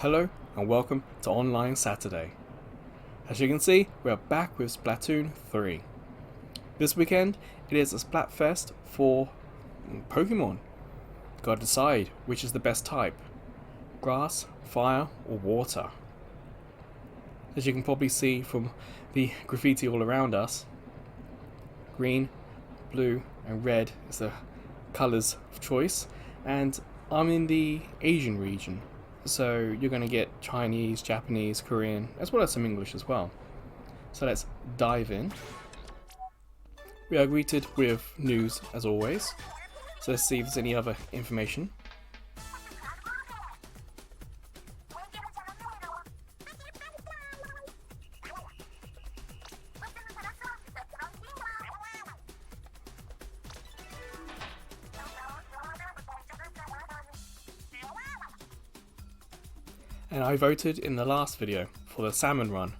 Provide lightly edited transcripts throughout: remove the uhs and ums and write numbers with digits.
Hello and welcome to Online Saturday. As you can see, we are back with Splatoon 3. This weekend, it is a Splatfest for Pokémon. Gotta decide which is the best type. Grass, fire or water. As you can probably see from the graffiti all around us, green, blue and red is the colours of choice, and I'm in the Asian region. So you're going to get Chinese, Japanese, Korean, as well as some English as well. So let's dive in. We are greeted with news as always. So let's see if there's any other information. And I voted in the last video for the salmon run.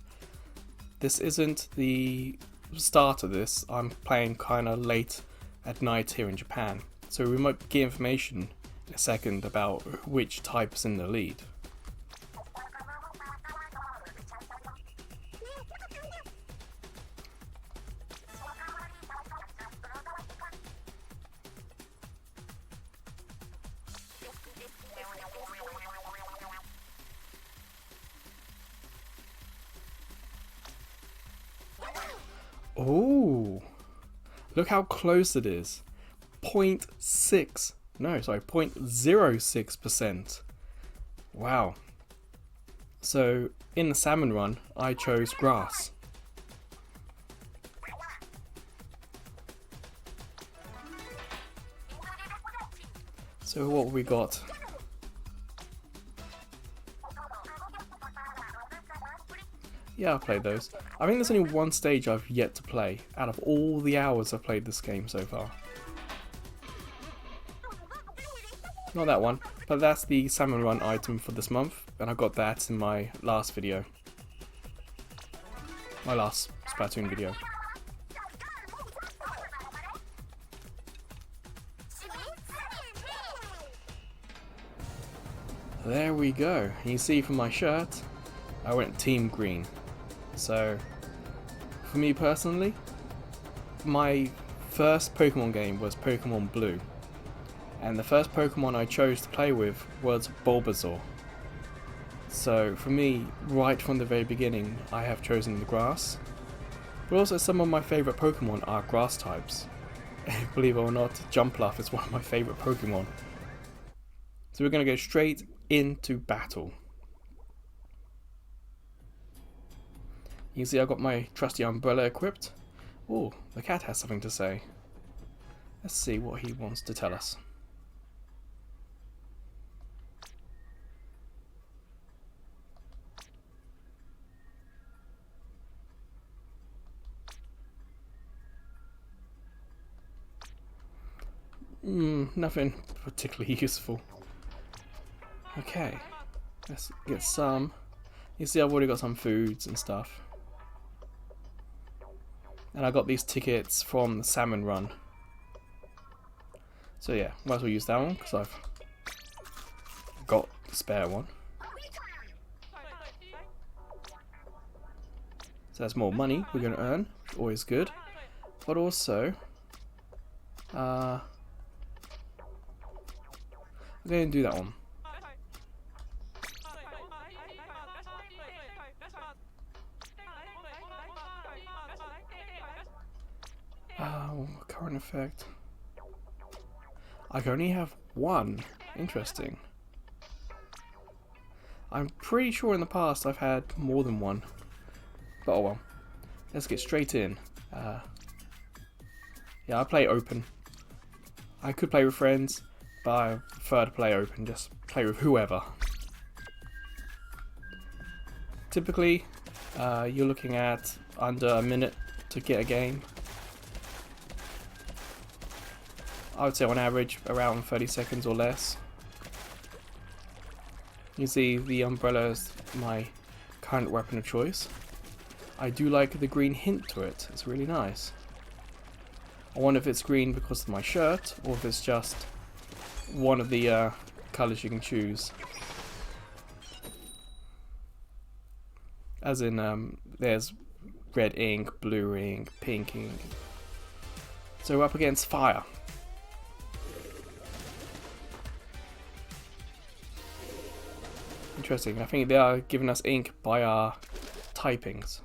This isn't the start of this, I'm playing kinda late at night here in Japan. So we might get information in a second about which type is in the lead. Oh, look how close it is. 0.06%. Wow. So in the salmon run, I chose grass. So what we got? Yeah, I've played those. I think there's only one stage I've yet to play out of all the hours I've played this game so far. Not that one, but that's the salmon run item for this month, and I got that in my last video. My last Splatoon video. There we go. You see from my shirt, I went team green. So, for me personally, my first Pokemon game was Pokemon Blue, and the first Pokemon I chose to play with was Bulbasaur. So for me, right from the very beginning, I have chosen the grass, but also some of my favourite Pokemon are grass types. Believe it or not, Jumpluff is one of my favourite Pokemon. So we're going to go straight into battle. You can see I got my trusty umbrella equipped. Oh, the cat has something to say. Let's see what he wants to tell us. Nothing particularly useful. Okay, let's get some. You see I've already got some foods and stuff. And I got these tickets from the salmon run. So yeah, might as well use that one because I've got the spare one. So that's more money we're going to earn, which is always good. But also, I'm going to do that one. Current effect. I can only have one. Interesting. I'm pretty sure in the past I've had more than one. But oh well. Let's get straight in. Yeah, I play open. I could play with friends, but I prefer to play open. Just play with whoever. Typically, you're looking at under a minute to get a game. I would say on average around 30 seconds or less. You see the umbrella is my current weapon of choice. I do like the green hint to it, it's really nice. I wonder if it's green because of my shirt or if it's just one of the colours you can choose. As in, there's red ink, blue ink, pink ink. So we're up against fire. Interesting. I think they are giving us ink by our typings.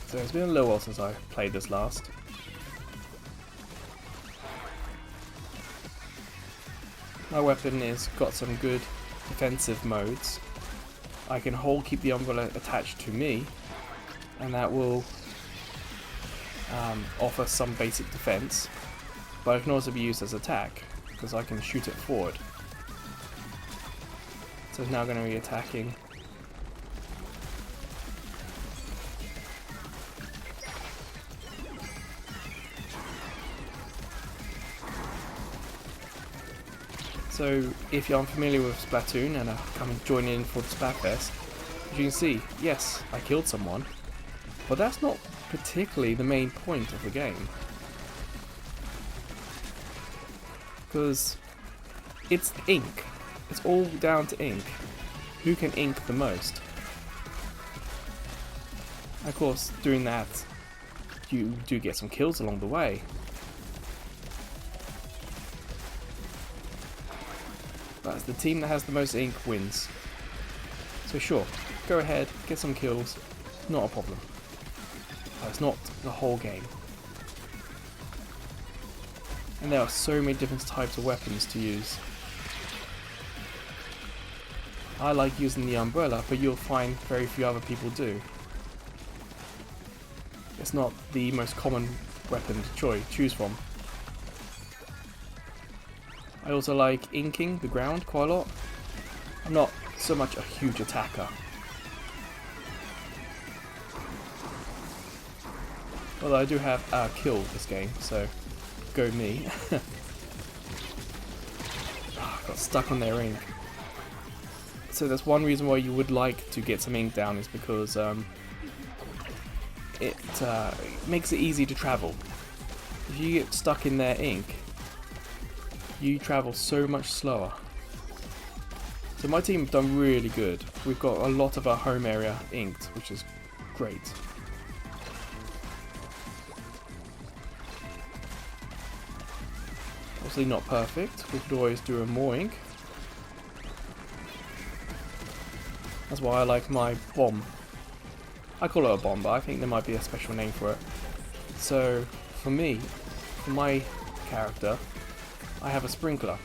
So it's been a little while since I played this last. My weapon has got some good defensive modes. I can keep the umbrella attached to me, and that will offer some basic defense, but it can also be used as attack because I can shoot it forward. So it's now going to be attacking. So if you're unfamiliar with Splatoon and are coming join in for the Splatfest, as you can see, yes, I killed someone, but that's not particularly the main point of the game. Because it's ink. It's all down to ink. Who can ink the most? Of course, doing that, you do get some kills along the way. But the team that has the most ink wins. So sure, go ahead, get some kills, not a problem. But it's not the whole game. And there are so many different types of weapons to use. I like using the umbrella, but you'll find very few other people do. It's not the most common weapon to choose from. I also like inking the ground quite a lot. I'm not so much a huge attacker. Although I do have killed this game, so go me. Got stuck on their ink. So that's one reason why you would like to get some ink down, is because it makes it easy to travel. If you get stuck in their ink, you travel so much slower. So my team have done really good. We've got a lot of our home area inked, which is great. Obviously not perfect, we could always do a more ink. That's why I like my bomb. I call it a bomb, but I think there might be a special name for it. So for me, for my character, I have a sprinkler,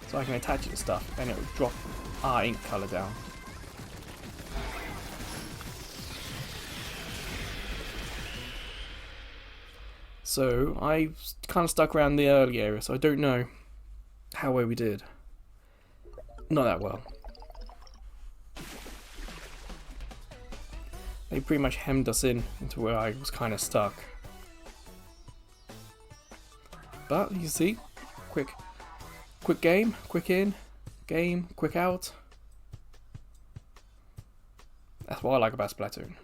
so I can attach it to stuff and it will drop our ink colour down. So I kind of stuck around the early area, so I don't know how well we did. Not that well. They pretty much hemmed us in into where I was kind of stuck. But you see, quick game, quick in, game, quick out. That's what I like about Splatoon.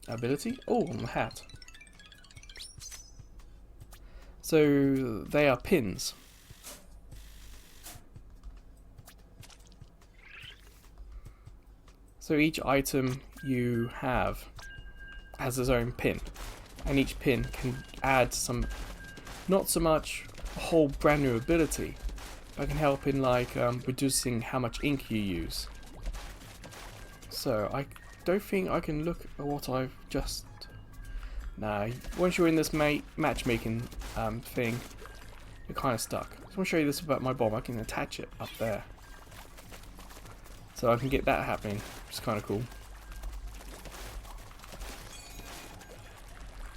Ability? Oh, on the hat. So they are pins. So each item you have has its own pin, and each pin can add some, not so much a whole brand new ability, but can help in like reducing how much ink you use. So I don't think I can look at what I've just... Nah, once you're in this matchmaking thing, you're kind of stuck. I just want to show you this about my bomb. I can attach it up there. So I can get that happening, which is kind of cool.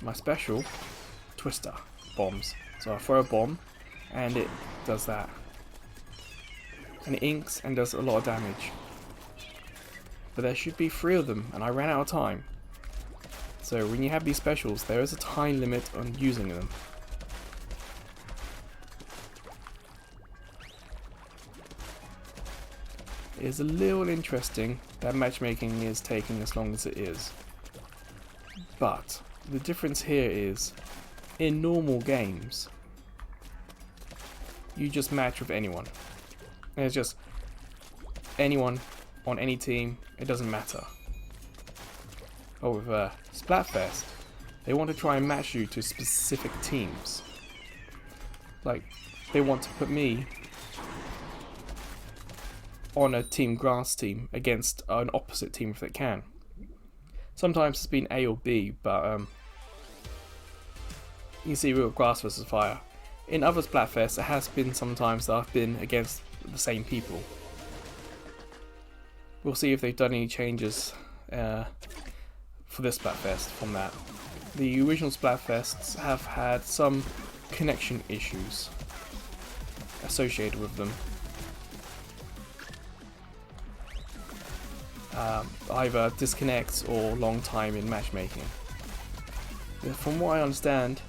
My special, twister bombs. So I throw a bomb and it does that. And it inks and does a lot of damage. But there should be 3 of them and I ran out of time. So when you have these specials, there is a time limit on using them. is a little interesting that matchmaking is taking as long as it is. But the difference here is, in normal games, you just match with anyone. And it's just anyone on any team, it doesn't matter. But with Splatfest, they want to try and match you to specific teams. Like, they want to put me on a team grass team against an opposite team if they can. Sometimes it's been A or B, but you can see with grass versus fire. In other Splatfests, it has been sometimes that I've been against the same people. We'll see if they've done any changes for this Splatfest from that. The original Splatfests have had some connection issues associated with them. Either disconnects or long time in matchmaking. From what I understand,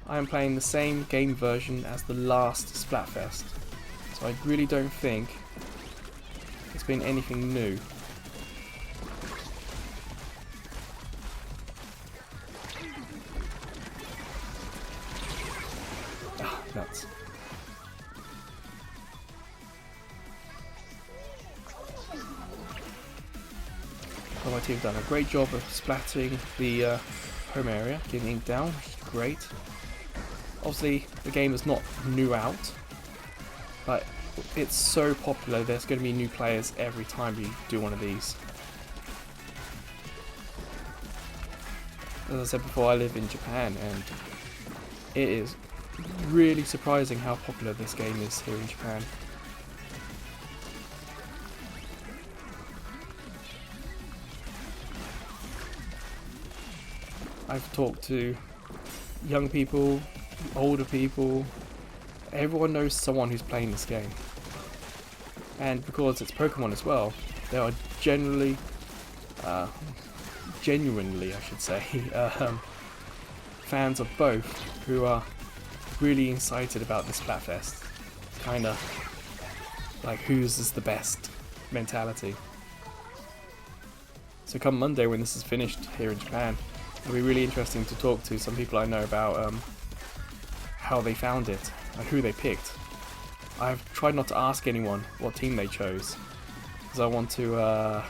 I am playing the same game version as the last Splatfest, so I really don't think it's been anything new. Ah, nuts. Well, my team have done a great job of splatting the home area, getting ink down, which is great. Obviously, the game is not new out, but it's so popular, there's going to be new players every time you do one of these. As I said before, I live in Japan, and it is really surprising how popular this game is here in Japan. I've talked to young people, older people, everyone knows someone who's playing this game. And because it's Pokemon as well, there are genuinely I should say, fans of both who are really excited about this Splatfest. Kinda like whose is the best mentality. So come Monday when this is finished here in Japan, it'll be really interesting to talk to some people I know about how they found it and who they picked. I've tried not to ask anyone what team they chose, because I want to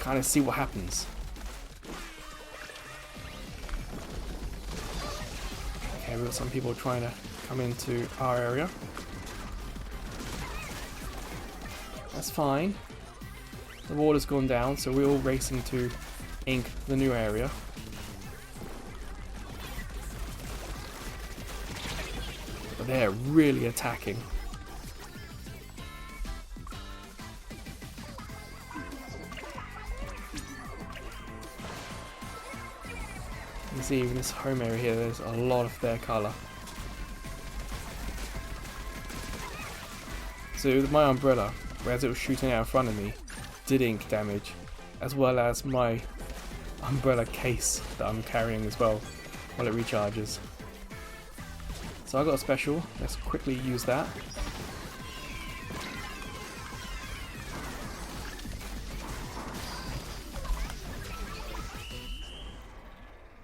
kind of see what happens. Okay, we've got some people trying to come into our area. That's fine. The water's gone down, so we're all racing to ink the new area. But they're really attacking. You can see in this home area here, there's a lot of their colour. So my umbrella, whereas it was shooting out in front of me, did ink damage, as well as my umbrella case that I'm carrying as well while it recharges. So I got a special, let's quickly use that.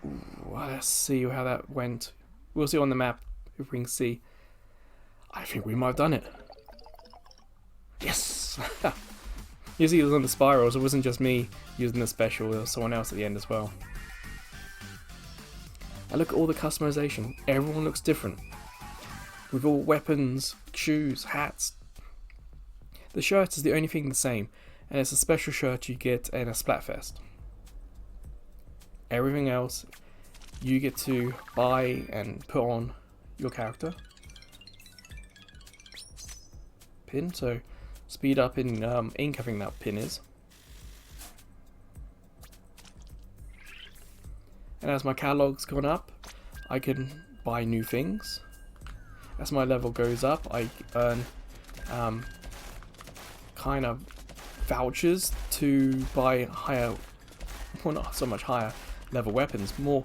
Ooh, let's see how that went. We'll see on the map if we can see. I think we might have done it. Yes! You see it was on the spirals, it wasn't just me using the special, there was someone else at the end as well. And look at all the customization, everyone looks different. With all weapons, shoes, hats. The shirt is the only thing the same, and it's a special shirt you get in a Splatfest. Everything else you get to buy and put on your character. Pin, so speed up in ink, I think that pin is. And as my catalog's gone up, I can buy new things. As my level goes up, I earn kind of vouchers to buy higher, well not so much higher level weapons, more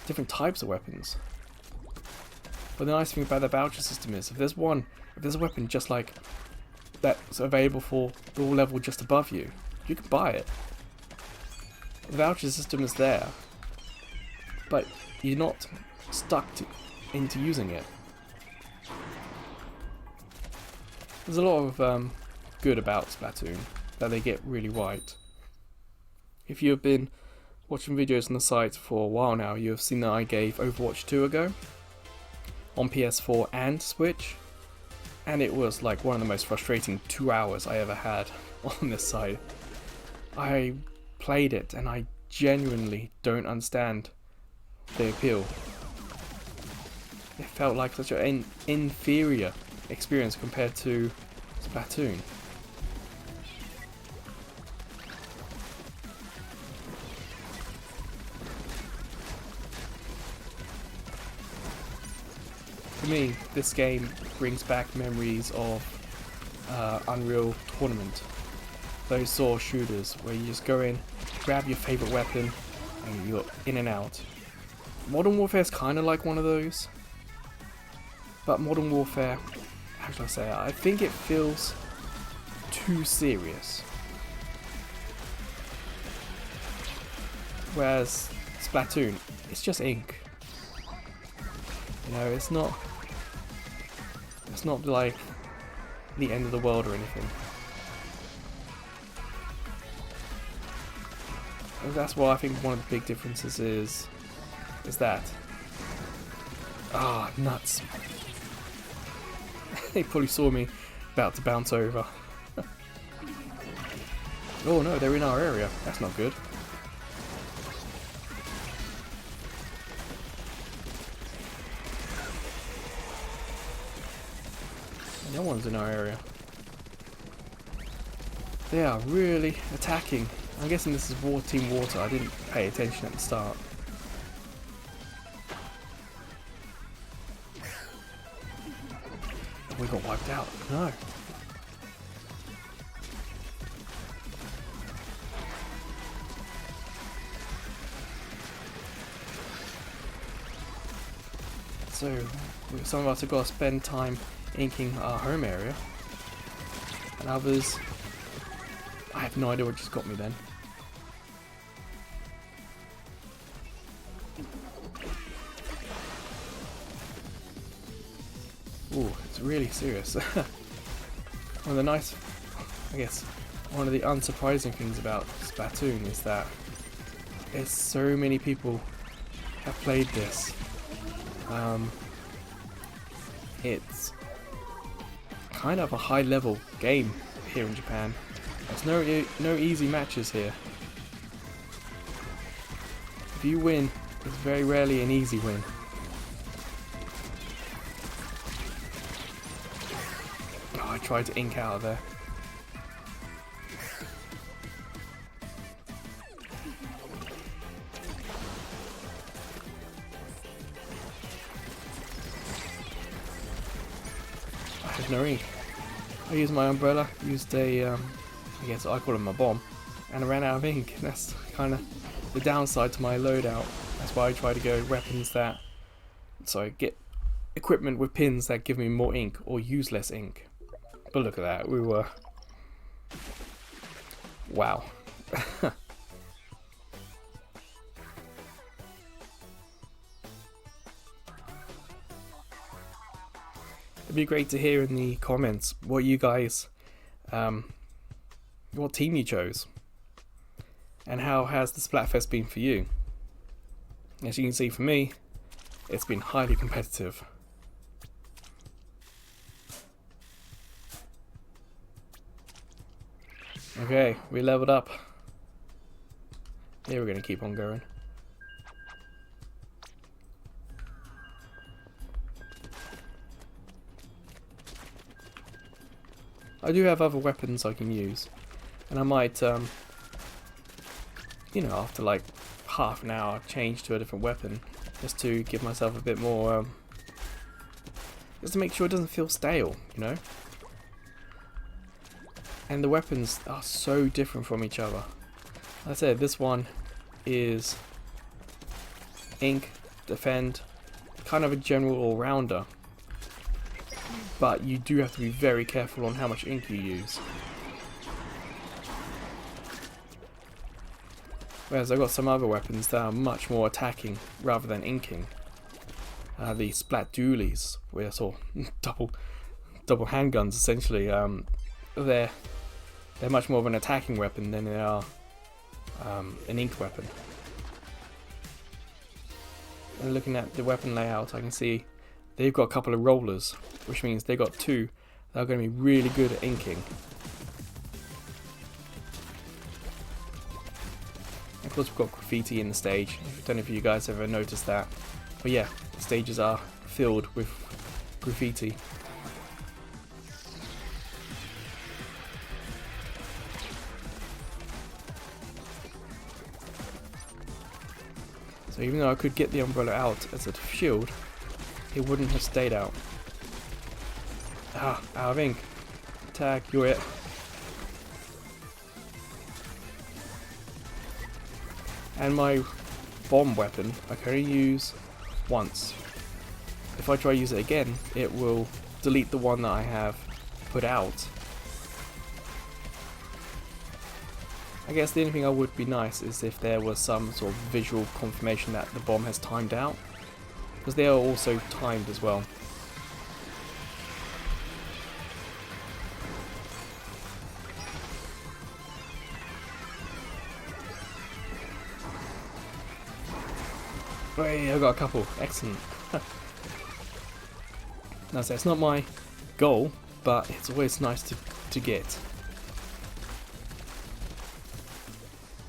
different types of weapons. But the nice thing about the voucher system is, if there's a weapon just like that's available for the level just above you. You can buy it. The voucher system is there, but you're not stuck into using it. There's a lot of good about Splatoon that they get really right. If you have been watching videos on the site for a while now, you have seen that I gave Overwatch 2 a go on PS4 and Switch, and it was like one of the most frustrating 2 hours I ever had on this site. I played it and I genuinely don't understand the appeal. It felt like such an inferior experience compared to Splatoon. For me, this game brings back memories of Unreal Tournament. Those sort of shooters where you just go in, grab your favourite weapon, and you're in and out. Modern Warfare is kind of like one of those. But Modern Warfare, how should I say it? I think it feels too serious. Whereas Splatoon, it's just ink. You know, it's not like the end of the world or anything. And that's why I think one of the big differences is that. Ah, nuts. They probably saw me about to bounce over. Oh no, they're in our area. That's not good. No one's in our area. They are really attacking. I'm guessing this is Team Water. I didn't pay attention at the start. We got wiped out. No. So, some of us have got to spend time inking our home area, and others, I have no idea what just got me then. Ooh, it's really serious. One of the nice, I guess, one of the unsurprising things about Splatoon is that there's so many people have played this. It's kind of a high level game here in Japan. There's no easy matches here. If you win, it's very rarely an easy win. Oh, I tried to ink out of there. I have no ink. I used my umbrella, used a, I guess I call it my bomb, and I ran out of ink. That's kind of the downside to my loadout. That's why I try to go weapons that, so get equipment with pins that give me more ink or use less ink. But look at that, we were, wow. It'd be great to hear in the comments what you guys, what team you chose, and how has the Splatfest been for you. As you can see, for me, it's been highly competitive. Okay, we leveled up. Yeah, we're gonna keep on going. I do have other weapons I can use, and I might, you know, after like half an hour, change to a different weapon, just to give myself a bit more, just to make sure it doesn't feel stale, you know? And the weapons are so different from each other. Like I said, this one is ink, defend, kind of a general all-rounder. but you do have to be very careful on how much ink you use. Whereas I've got some other weapons that are much more attacking rather than inking. The Splatdoolies, where sort of double handguns essentially. They're much more of an attacking weapon than they are an ink weapon. And looking at the weapon layout, I can see they've got a couple of rollers, which means they've got two that are going to be really good at inking. Of course, we've got graffiti in the stage. I don't know if you guys ever noticed that, but yeah, the stages are filled with graffiti. So even though I could get the umbrella out as a shield, it wouldn't have stayed out. Ah, out of ink. Tag, you're it. And my bomb weapon, I can only use once. If I try to use it again, it will delete the one that I have put out. I guess the only thing I would be nice is if there was some sort of visual confirmation that the bomb has timed out, because they are also timed as well. Hey, I got a couple. Excellent. Now, so it's not my goal, but it's always nice to get.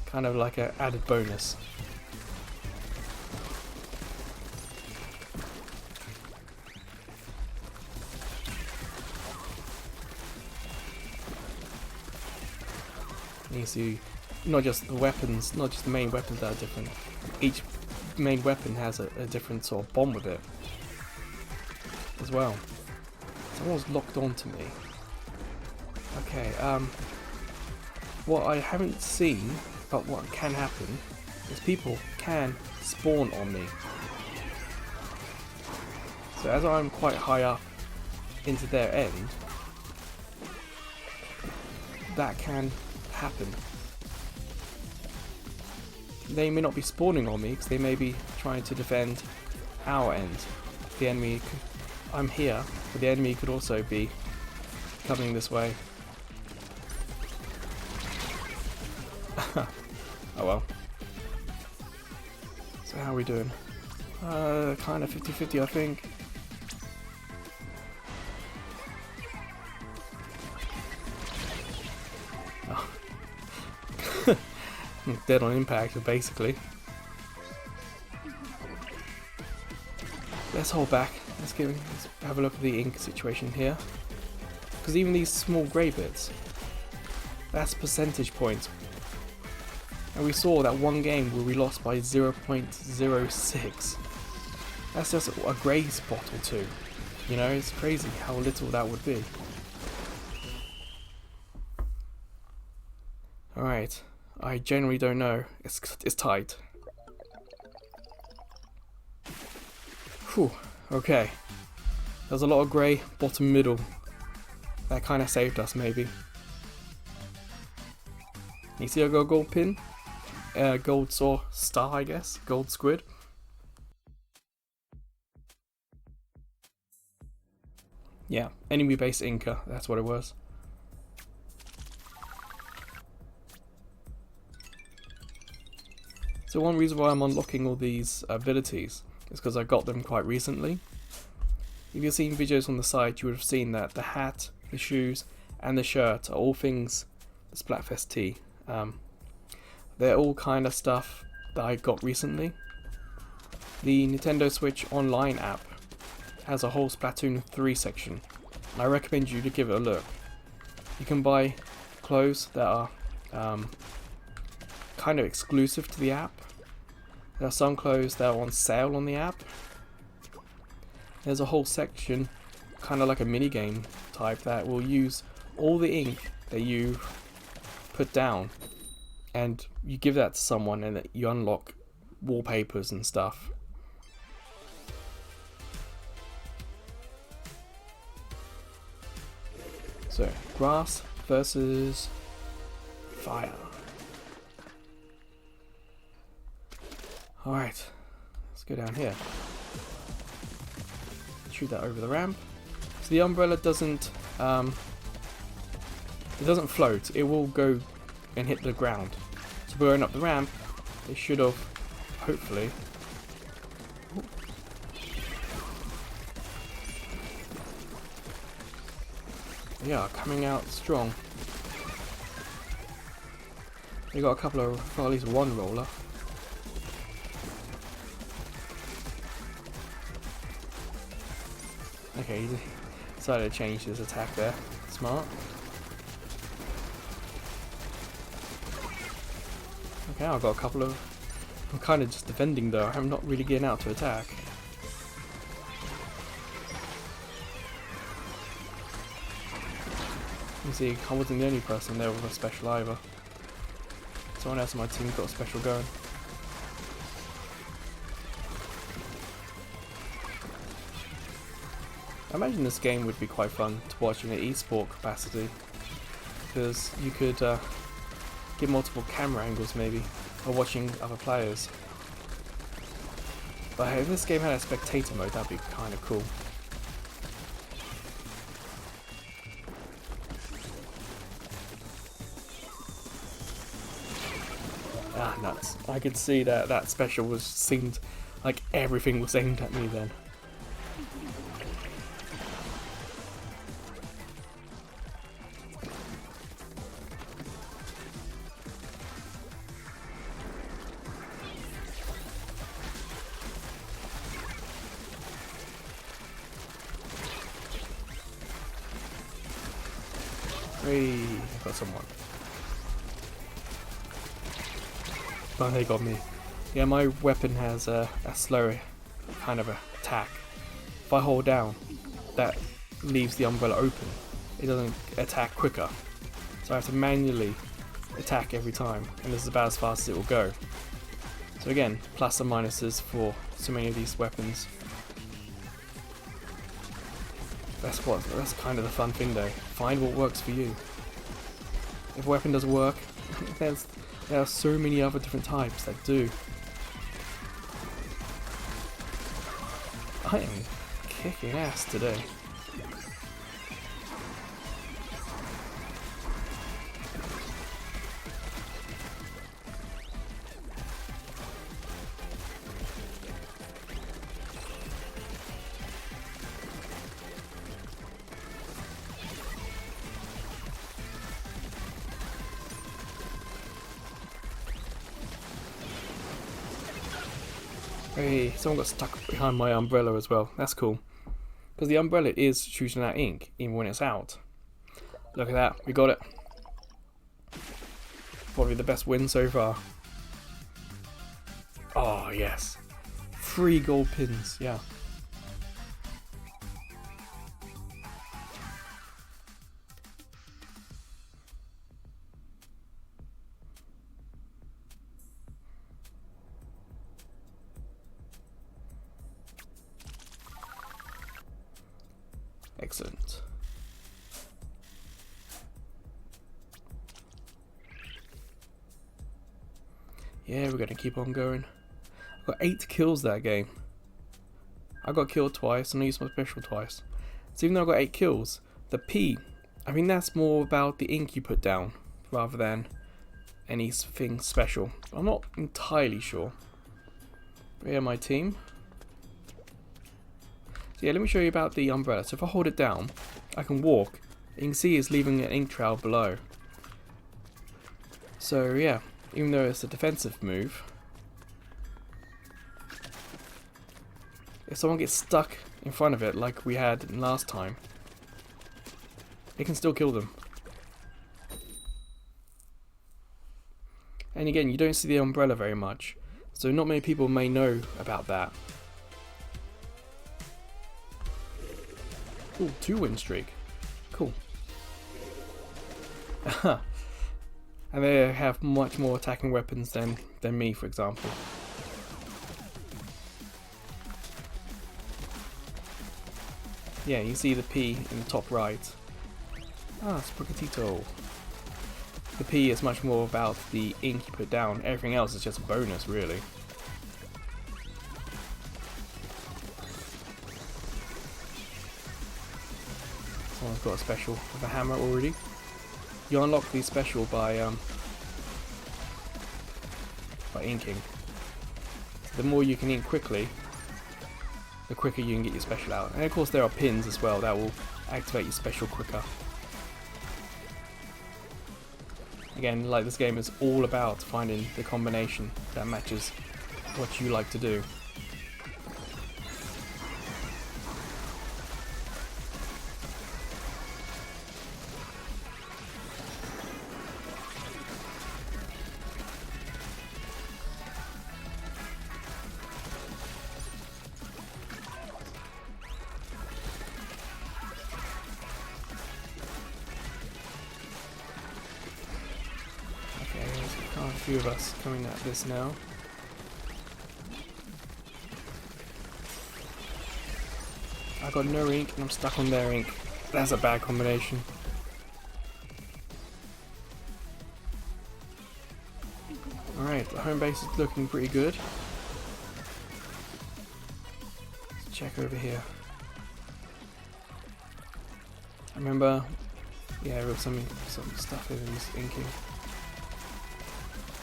Kind of like an added bonus. You see, not just the weapons, not just the main weapons that are different. Each main weapon has a different sort of bomb with it as well. Someone's locked onto me. Okay, what I haven't seen, but what can happen, is people can spawn on me. So as I'm quite high up into their end, that can happen. They may not be spawning on me because they may be trying to defend our end. The enemy, I'm here, but the enemy could also be coming this way. Oh well. So how are we doing? Kind of 50-50 I think. Oh. Dead on impact basically. Let's hold back. Let's have a look at the ink situation here. Because even these small grey bits, that's percentage points. And we saw that one game where we lost by 0.06. That's just a grey spot or two. You know, it's crazy how little that would be. Alright, I generally don't know. It's tight. Whew, okay. There's a lot of grey, bottom middle. That kind of saved us maybe. You see I got a gold pin? Gold star I guess, gold squid. Yeah, enemy based inker, that's what it was. So one reason why I'm unlocking all these abilities is because I got them quite recently. If you've seen videos on the site, you would have seen that the hat, the shoes, and the shirt are all things the Splatfest tee. They're all kind of stuff that I got recently. The Nintendo Switch Online app has a whole Splatoon 3 section, and I recommend you to give it a look. You can buy clothes that are kind of exclusive to the app. There are some clothes that are on sale on the app. There's a whole section, kind of like a minigame type, that will use all the ink that you put down, and you give that to someone and you unlock wallpapers and stuff. So, grass versus fire. Alright, let's go down here. Shoot that over the ramp. So the umbrella doesn't it doesn't float, it will go and hit the ground. So going up the ramp, it should have, hopefully. Yeah, coming out strong. They got a couple of, well, at least one roller. Okay, he decided to change his attack there. Smart. Okay, I've got a couple of... I'm kind of just defending though, I'm not really getting out to attack. You see, I wasn't the only person there with a special either. Someone else on my team got a special going. I imagine this game would be quite fun to watch in an esport capacity, because you could get multiple camera angles maybe, or watching other players. But hey, if this game had a spectator mode, that'd be kind of cool. Ah, nuts. I could see that that special seemed like everything was aimed at me then. Hey, I got someone. Oh, they got me. Yeah, my weapon has a slower kind of attack. If I hold down, that leaves the umbrella open. It doesn't attack quicker. So I have to manually attack every time, and this is about as fast as it will go. So again, plus and minuses for so many of these weapons. That's kind of the fun thing though. Find what works for you. If a weapon doesn't work, there are so many other different types that do. I am kicking ass today. Hey, someone got stuck behind my umbrella as well. That's cool. Because the umbrella is shooting out ink, even when it's out. Look at that, we got it. Probably the best win so far. Oh, yes. 3 gold pins, yeah. Excellent. Yeah, we're gonna keep on going. I got 8 kills that game. I got killed twice and I used my special twice. So even though I got 8 kills, the P, I mean that's more about the ink you put down rather than anything special. I'm not entirely sure. But yeah, my team. So yeah, let me show you about the umbrella. So if I hold it down, I can walk. You can see it's leaving an ink trail below. So yeah, even though it's a defensive move, if someone gets stuck in front of it like we had last time, it can still kill them. And again, you don't see the umbrella very much, so not many people may know about that. Ooh, 2 win streak. Cool. And they have much more attacking weapons than me, for example. Yeah, you see the P in the top right. Ah, Sprocketito. The P is much more about the ink you put down. Everything else is just a bonus, really. Someone's got a special with a hammer already. You unlock the special by inking. So the more you can ink quickly, the quicker you can get your special out. And of course there are pins as well that will activate your special quicker. Again, like, this game is all about finding the combination that matches what you like to do. A few of us coming at this now. I got no ink and I'm stuck on their ink. That's a bad combination. Alright, the home base is looking pretty good. Let's check over here. I remember, yeah, there was some stuff in this inking.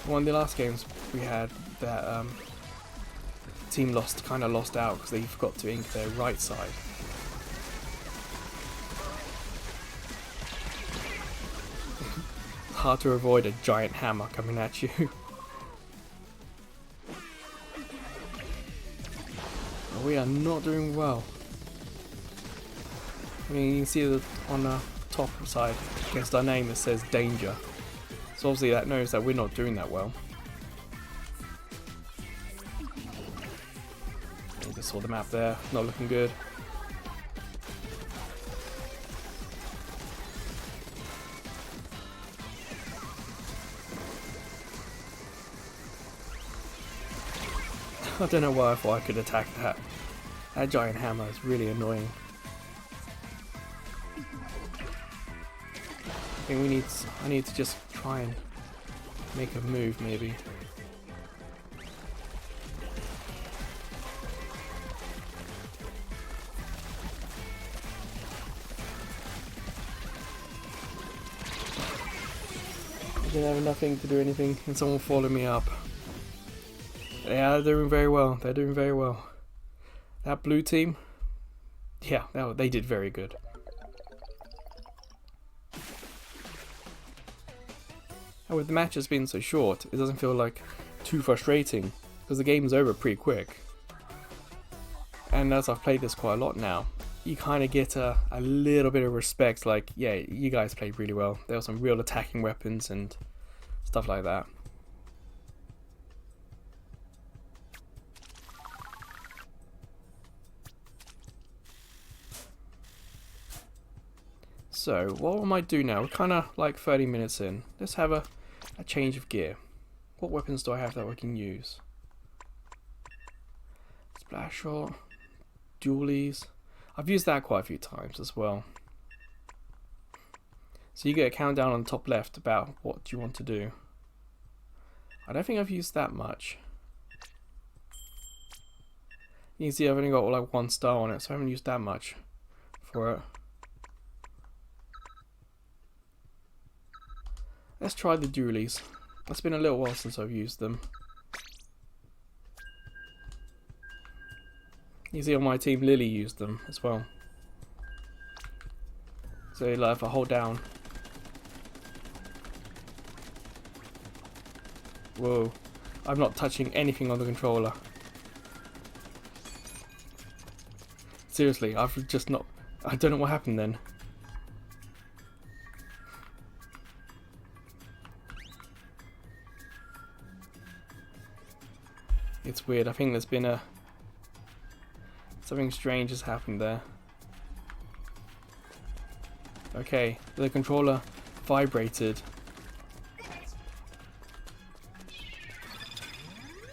One of the last games we had, that team kind of lost out because they forgot to ink their right side. Hard to avoid a giant hammer coming at you. We are not doing well. I mean, you can see that on the top side against our name it says danger. So obviously that knows that we're not doing that well. You just saw the map there, not looking good. I don't know why I thought I could attack that. That giant hammer is really annoying. I think I need to just try and make a move, maybe. I didn't have nothing to do anything, and someone followed me up. Yeah, they're doing very well. They're doing very well. That blue team, yeah, they did very good. And with the matches being so short, it doesn't feel like too frustrating because the game's over pretty quick. And as I've played this quite a lot now, you kind of get a little bit of respect. Like, yeah, you guys played really well. There were some real attacking weapons and stuff like that. So, what I might do now, we're kind of like 30 minutes in. Let's have a change of gear. What weapons do I have that we can use? Splash shot, dualies. I've used that quite a few times as well. So you get a countdown on the top left about what you want to do. I don't think I've used that much. You can see I've only got like 1 star on it, so I haven't used that much for it. Let's try the dualies. It's been a little while since I've used them. You see on my team Lily used them as well. So like, if I hold down. Whoa. I'm not touching anything on the controller. Seriously, I've just not... I don't know what happened then. It's weird. I think there's been something strange has happened there. Okay, the controller vibrated.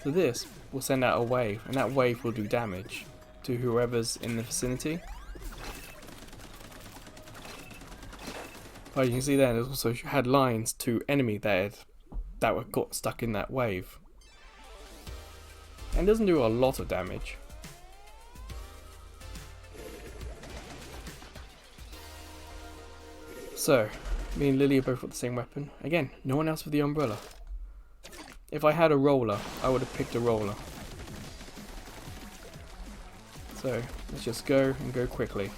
So this will send out a wave, and that wave will do damage to whoever's in the vicinity. But you can see then it also had lines to enemy that were got stuck in that wave. And doesn't do a lot of damage. So, me and Lily are both got the same weapon. Again, no one else with the umbrella. If I had a roller, I would have picked a roller. So, let's just go and go quickly.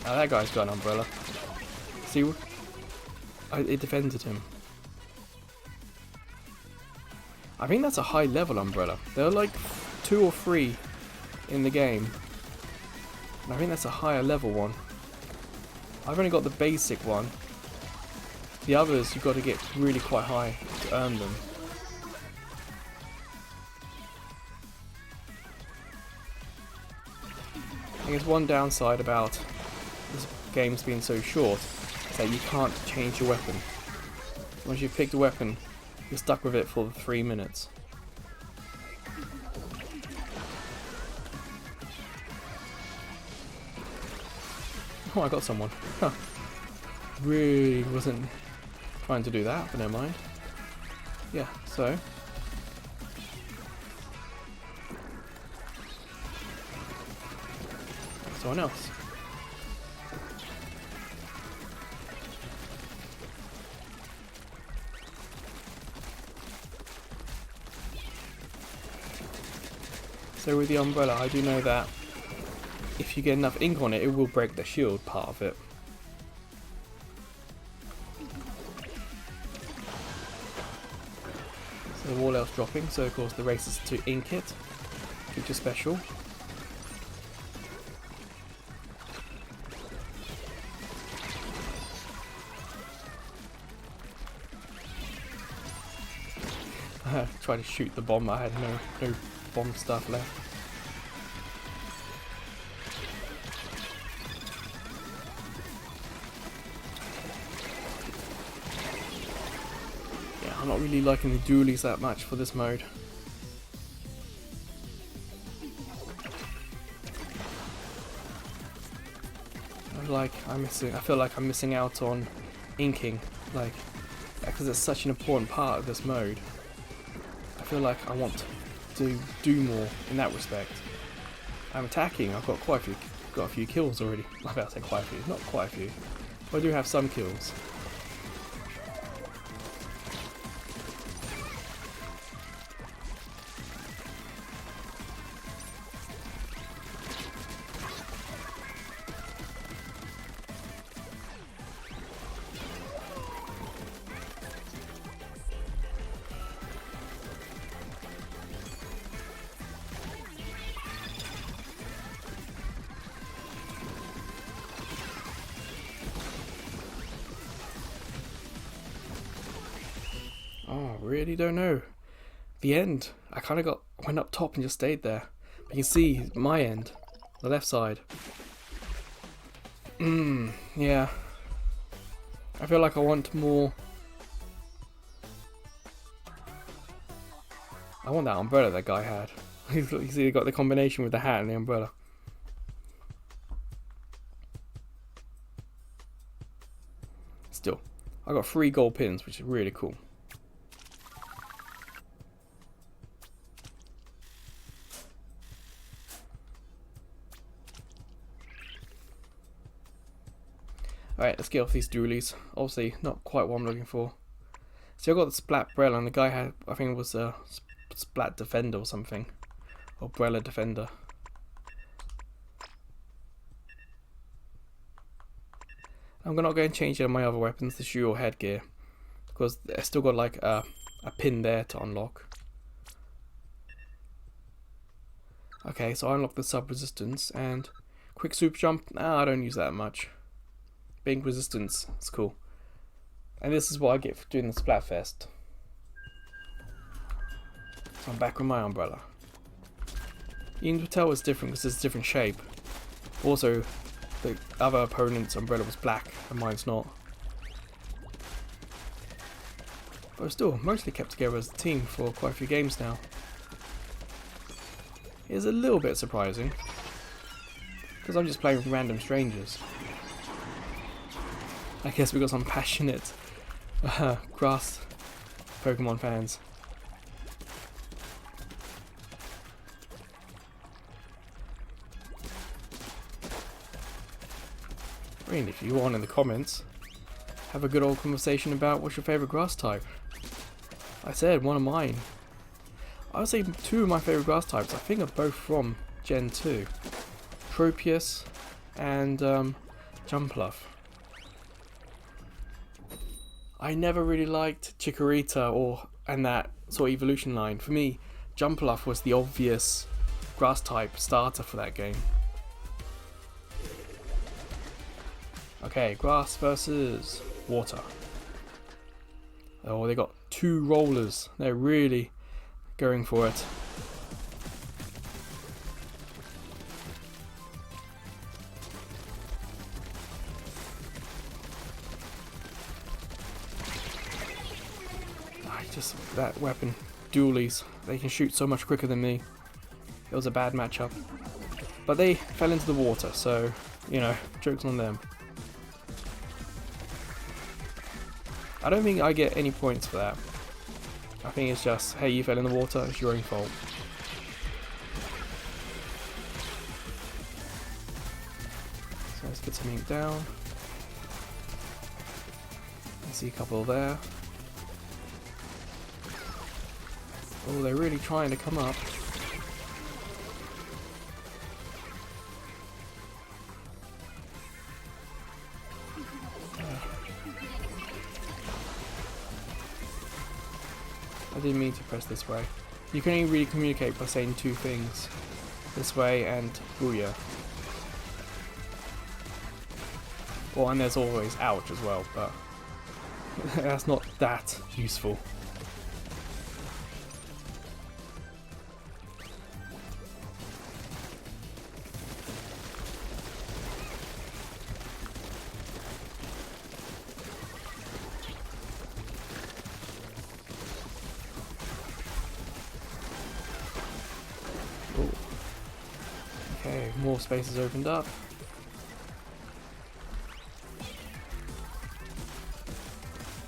Now that guy's got an umbrella. See, it defended him. I think that's a high level umbrella. There are like 2 or 3 in the game. And I think that's a higher level one. I've only got the basic one. The others you've got to get really quite high to earn them. I guess one downside about this game's being so short is that you can't change your weapon. Once you've picked a weapon, you're stuck with it for 3 minutes. Oh, I got someone. Huh. Really wasn't trying to do that, but never mind. Yeah, so. Someone else. So with the umbrella, I do know that if you get enough ink on it, it will break the shield part of it. So the wall else dropping, so of course the race is to ink it, which is special. Try to shoot the bomb, I had no bomb stuff left. I'm not really liking the dualies that much for this mode. I feel like I'm missing out on inking, like, because it's such an important part of this mode. I feel like I want to do more in that respect. I'm attacking. I've got a few kills already. I'm about to say quite a few, not quite a few, but I do have some kills. Oh, really don't know. The end. I kind of went up top and just stayed there. But you can see my end, the left side. Yeah. I feel like I want more. I want that umbrella that guy had. You see, he got the combination with the hat and the umbrella. Still, I got 3 gold pins, which is really cool. Alright, let's get off these dualies. Obviously, not quite what I'm looking for. So I got the Splat Brella, and the guy had, I think it was a Splat Defender or something. Or Brella Defender. I'm not going to change any of my other weapons, the shoe or headgear. Because I still got like a pin there to unlock. Okay, so I unlocked the sub-resistance, and quick super jump, I don't use that much. Being resistance, it's cool. And this is what I get for doing the Splatfest. So I'm back with my umbrella. You can tell it's different because it's a different shape. Also, the other opponent's umbrella was black and mine's not. But we're still mostly kept together as a team for quite a few games now. It is a little bit surprising. Because I'm just playing with random strangers. I guess we got some passionate grass Pokemon fans. I mean, if you want in the comments, have a good old conversation about what's your favourite grass type. I said one of mine. I would say two of my favourite grass types, I think, are both from Gen 2. Tropius and Jumpluff. I never really liked Chikorita and that sort of evolution line. For me, Jumpluff was the obvious grass type starter for that game. Okay, grass versus water. Oh, they got two rollers. They're really going for it. That weapon, dualies, they can shoot so much quicker than me. It was a bad matchup. But they fell into the water, so, you know, joke's on them. I don't think I get any points for that. I think it's just, hey, you fell in the water, it's your own fault. So let's get some ink down. I see a couple there. Oh, they're really trying to come up. I didn't mean to press this way. You can only really communicate by saying two things. This way and booyah. Oh, and there's always ouch as well, but that's not that useful. Okay, more spaces opened up.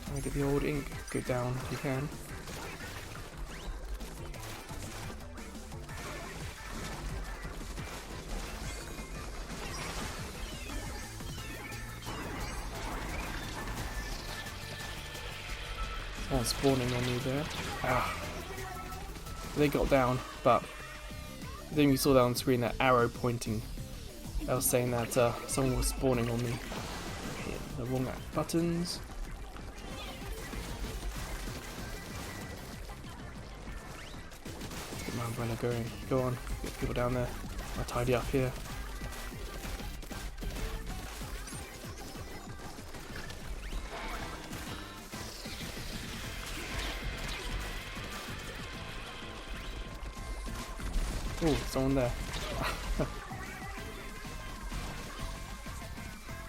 Trying to get the old ink go down if you can. Someone's spawning on me there. Ah. They got down, but then you saw that on screen, that arrow pointing. I was saying that someone was spawning on me. Hit the wrong buttons. Let's get my umbrella going. Go on, get people down there. I'll tidy up here. Oh, someone there.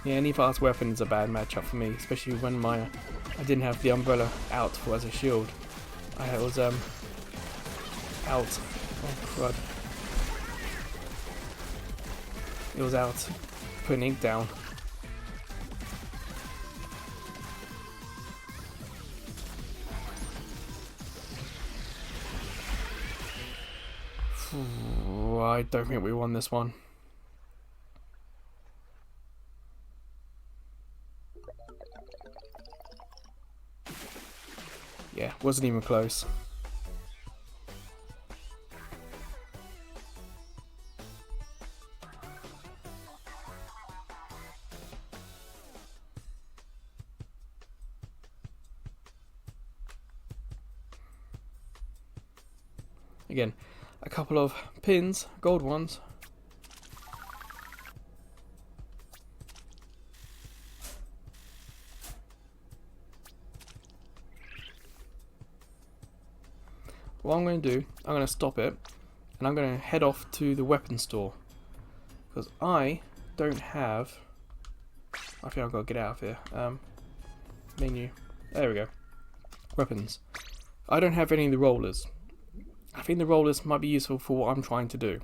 Yeah, any fast weapon is a bad matchup for me, especially when I didn't have the umbrella out for as a shield. I was out. Oh crud. It was out putting ink down. I don't think we won this one. Yeah, wasn't even close. Again, a couple of pins, gold ones. What I'm going to do, I'm going to stop it, and I'm going to head off to the weapon store, because I don't have. I think I've got to get out of here. Menu. There we go. Weapons. I don't have any of the rollers. I think the rollers might be useful for what I'm trying to do.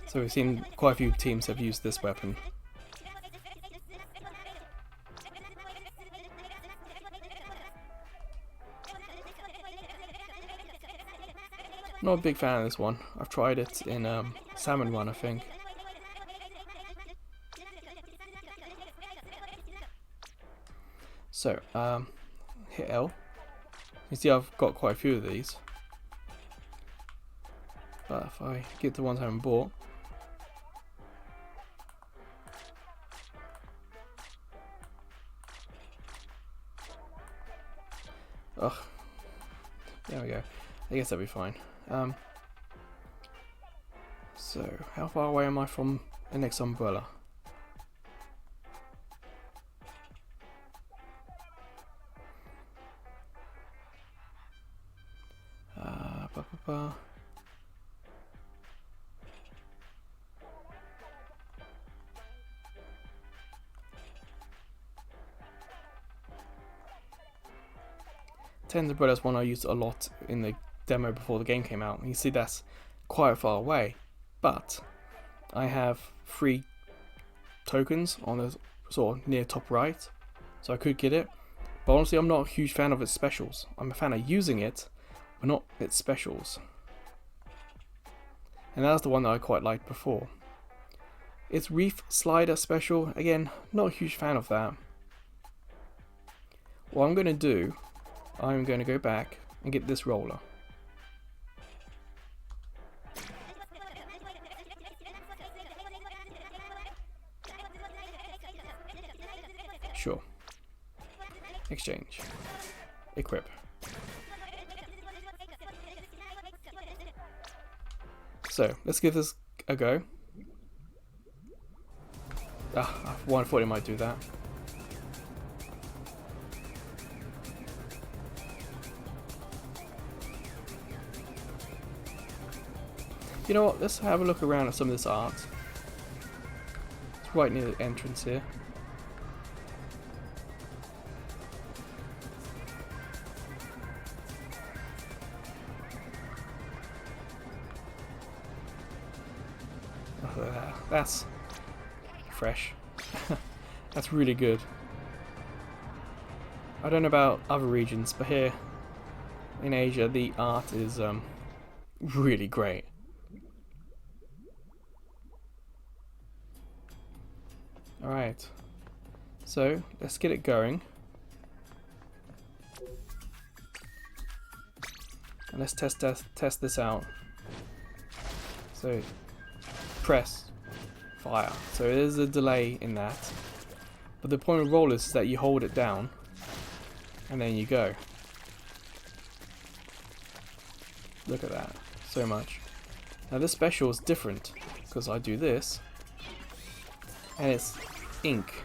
So we've seen quite a few teams have used this weapon. Not a big fan of this one. I've tried it in Salmon Run, I think. So, hit L. You see I've got quite a few of these. But if I get the ones I haven't bought... Ugh. There we go. I guess that'll be fine. So, how far away am I from the next umbrella? Ba, ba, ba. Ten's umbrella's one I used a lot in the demo before the game came out. You see that's quite far away, but I have 3 tokens on the sort of near top right, so I could get it. But honestly, I'm not a huge fan of its specials. I'm a fan of using it, but not its specials. And that's the one that I quite liked before. Its Reef Slider special, again, not a huge fan of that. What I'm going to do, I'm going to go back and get this roller. Sure. Exchange. Equip. So, let's give this a go. I thought it might do that. You know what, let's have a look around at some of this art. It's right near the entrance here. That's fresh. That's really good. I don't know about other regions, but here in Asia the art is really great. Alright, so let's get it going. And let's test this out. So press, fire. So there's a delay in that. But the point of rollers is that you hold it down and then you go. Look at that, so much. Now this special is different because I do this and it's ink.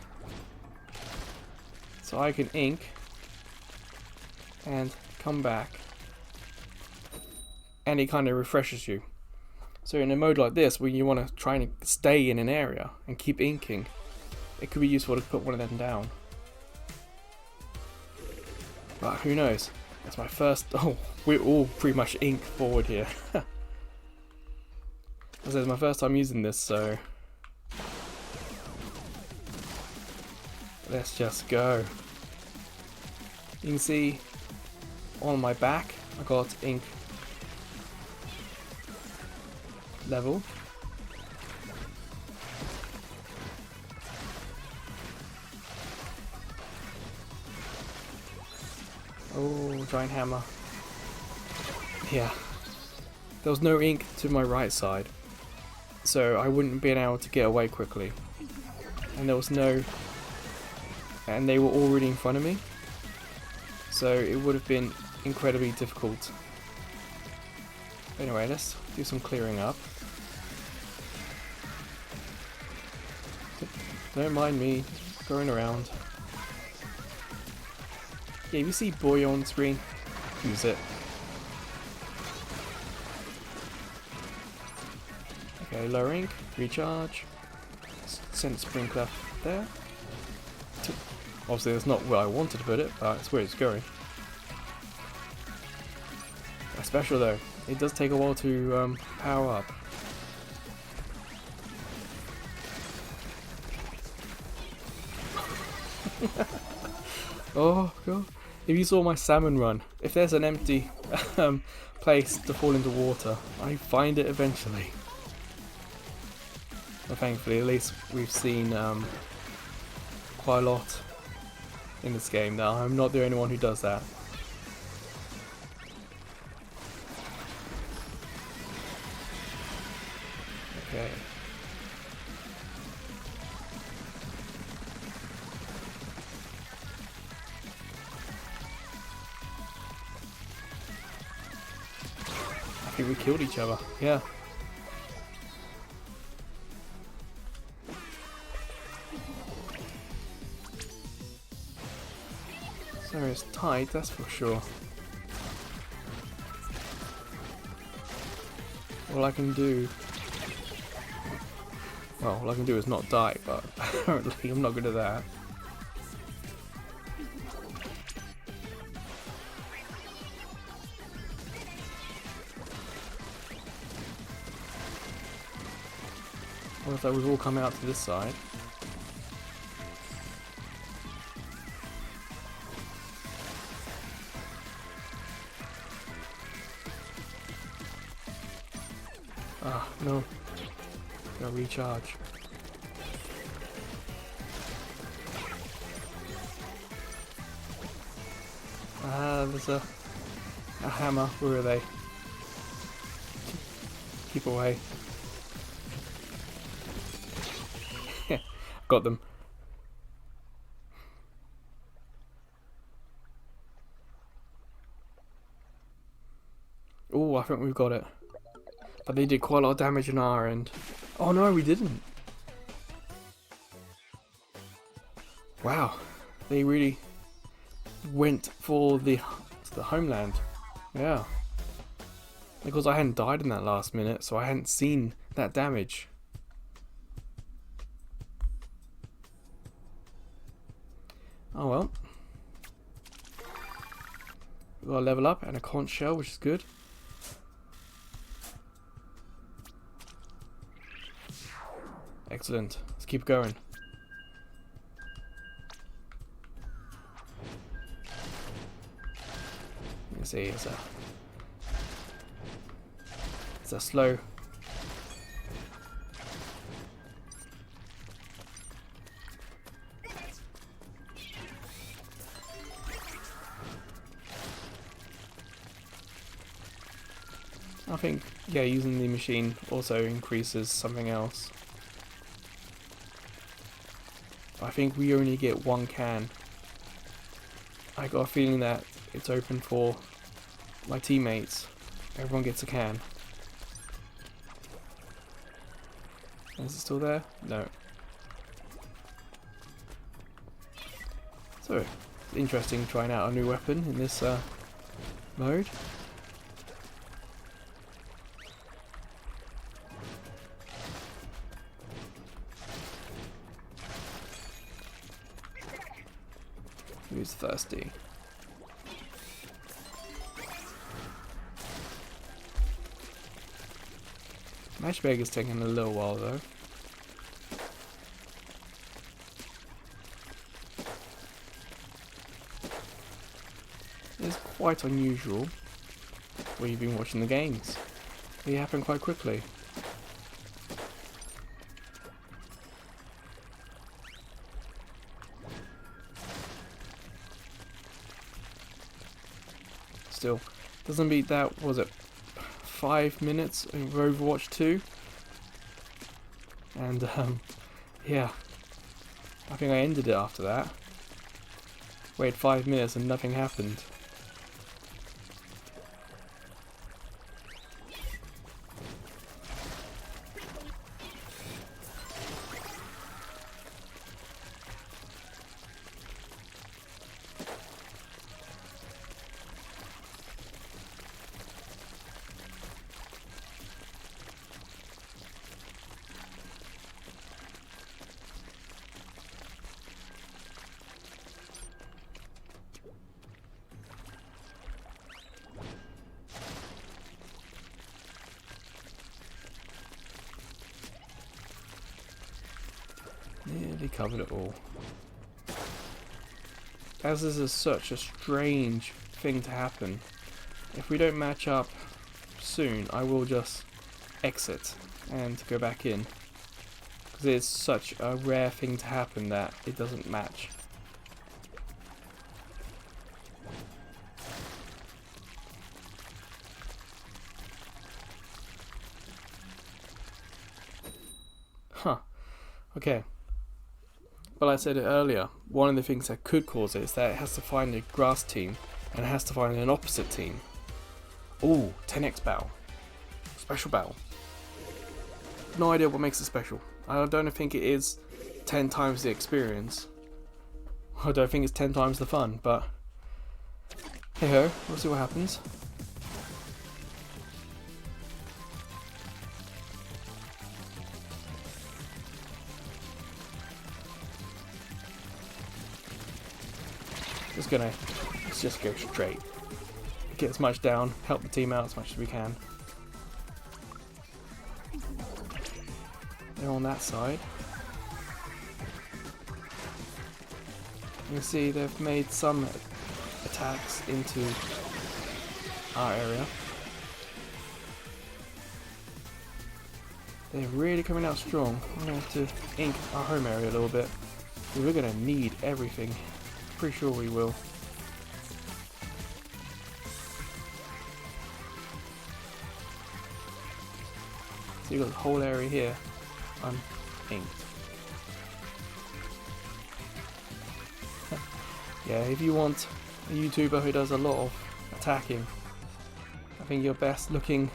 So I can ink and come back and it kind of refreshes you. So in a mode like this where you want to try and stay in an area and keep inking, it could be useful to put one of them down. But who knows? That's my first... Oh, we're all pretty much ink forward here. This is my first time using this, so... Let's just go. You can see on my back I got ink level. Oh, giant hammer. Yeah. There was no ink to my right side, so I wouldn't be able to get away quickly. And there was no... And they were already in front of me, so it would have been incredibly difficult. Anyway, let's do some clearing up. Don't mind me going around. Yeah, if you see boy on screen, use it. Okay, lower ink, recharge, send sprinkler there. Obviously that's not where I wanted to put it, but it's where it's going. That's special though, it does take a while to power up. Oh god. If you saw my salmon run, if there's an empty place to fall into water, I find it eventually. But thankfully, at least we've seen quite a lot in this game now. I'm not the only one who does that. Okay. I think we killed each other. Yeah. So it's tight, that's for sure. All I can do... Well, all I can do is not die, but apparently I'm not good at that. What if we've all come out to this side? Ah, no. Gotta recharge. Ah, there's a hammer. Where are they? Keep away. Got them. Oh, I think we've got it. But they did quite a lot of damage on our end. Oh no, we didn't. Wow, they really went for the homeland. Yeah. Because I hadn't died in that last minute, so I hadn't seen that damage. Oh well. We've got a level up and a conch shell, which is good. Excellent. Let's keep going. Let's see, it's a slow. I think, yeah, using the machine also increases something else. I think we only get one can. I got a feeling that it's open for my teammates. Everyone gets a can. Is it still there? No. So, it's interesting trying out a new weapon in this mode. Who's thirsty? Matchbag is taking a little while though. It's quite unusual where you've been watching the games. They happen quite quickly. Still, doesn't beat that, was it 5 minutes of Overwatch 2? And yeah, I think I ended it after that. Waited 5 minutes and nothing happened. Nearly covered it all. as this is such a strange thing to happen, if we don't match up soon, I will just exit and go back in. Because it's such a rare thing to happen that it doesn't match. Huh. Okay. But like I said it earlier, one of the things that could cause it is that it has to find a grass team and it has to find an opposite team. Ooh, 10x battle. Special battle. No idea what makes it special. I don't think it is 10 times the experience. I don't think it's 10 times the fun, but hey ho, we'll see what happens. Let's just go straight. Get as much down, help the team out as much as we can. They're on that side. You can see they've made some attacks into our area. They're really coming out strong. I'm going to have to ink our home area a little bit. We're going to need everything. Pretty sure we will. So you've got the whole area here uninked. Yeah, if you want a YouTuber who does a lot of attacking, I think you're best looking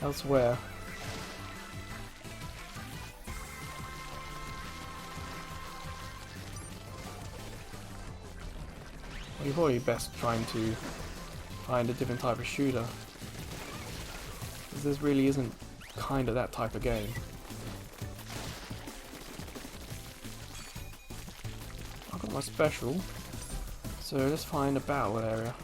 elsewhere. Well, you're probably best trying to find a different type of shooter, because this really isn't kind of that type of game. I've got my special, so let's find a battle area.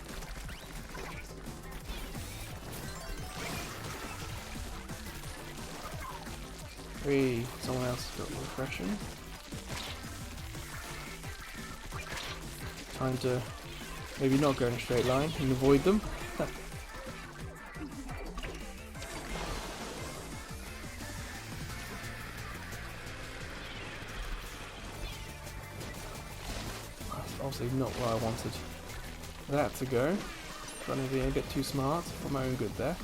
Hey, someone else got refreshing. Trying to maybe not go in a straight line and avoid them. That's obviously not where I wanted that to go. Trying to be a bit too smart for my own good there.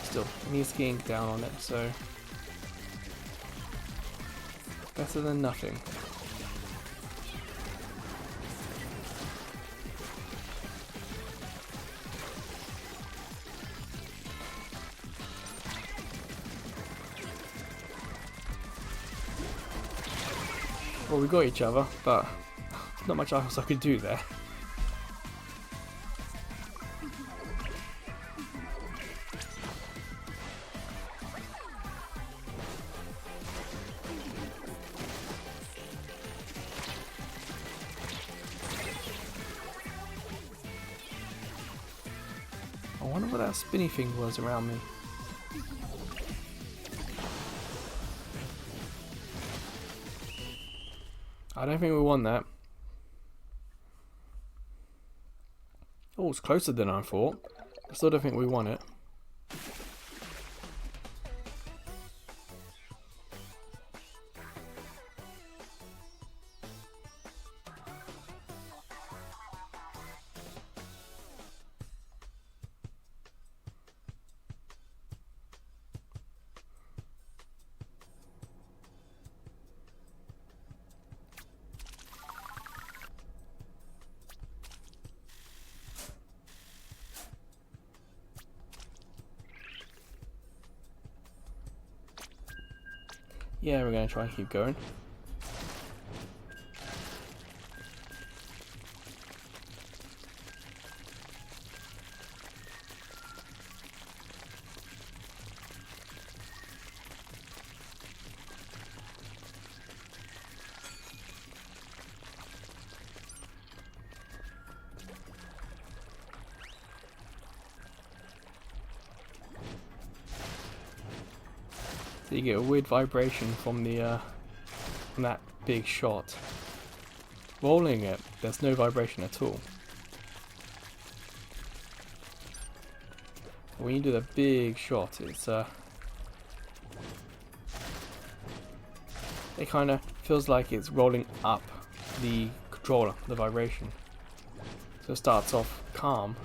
Still, it needs to get ink down on it, so better than nothing. Well, we got each other, but not much else I could do there. I wonder what that spinny thing was around me. I don't think we won that. Oh, it's closer than I thought. I still don't think we won it. Yeah, we're going to try and keep going. So you get a weird vibration from the from that big shot. Rolling it, there's no vibration at all. When you do the big shot, it's it kind of feels like it's rolling up the controller, the vibration. So it starts off calm,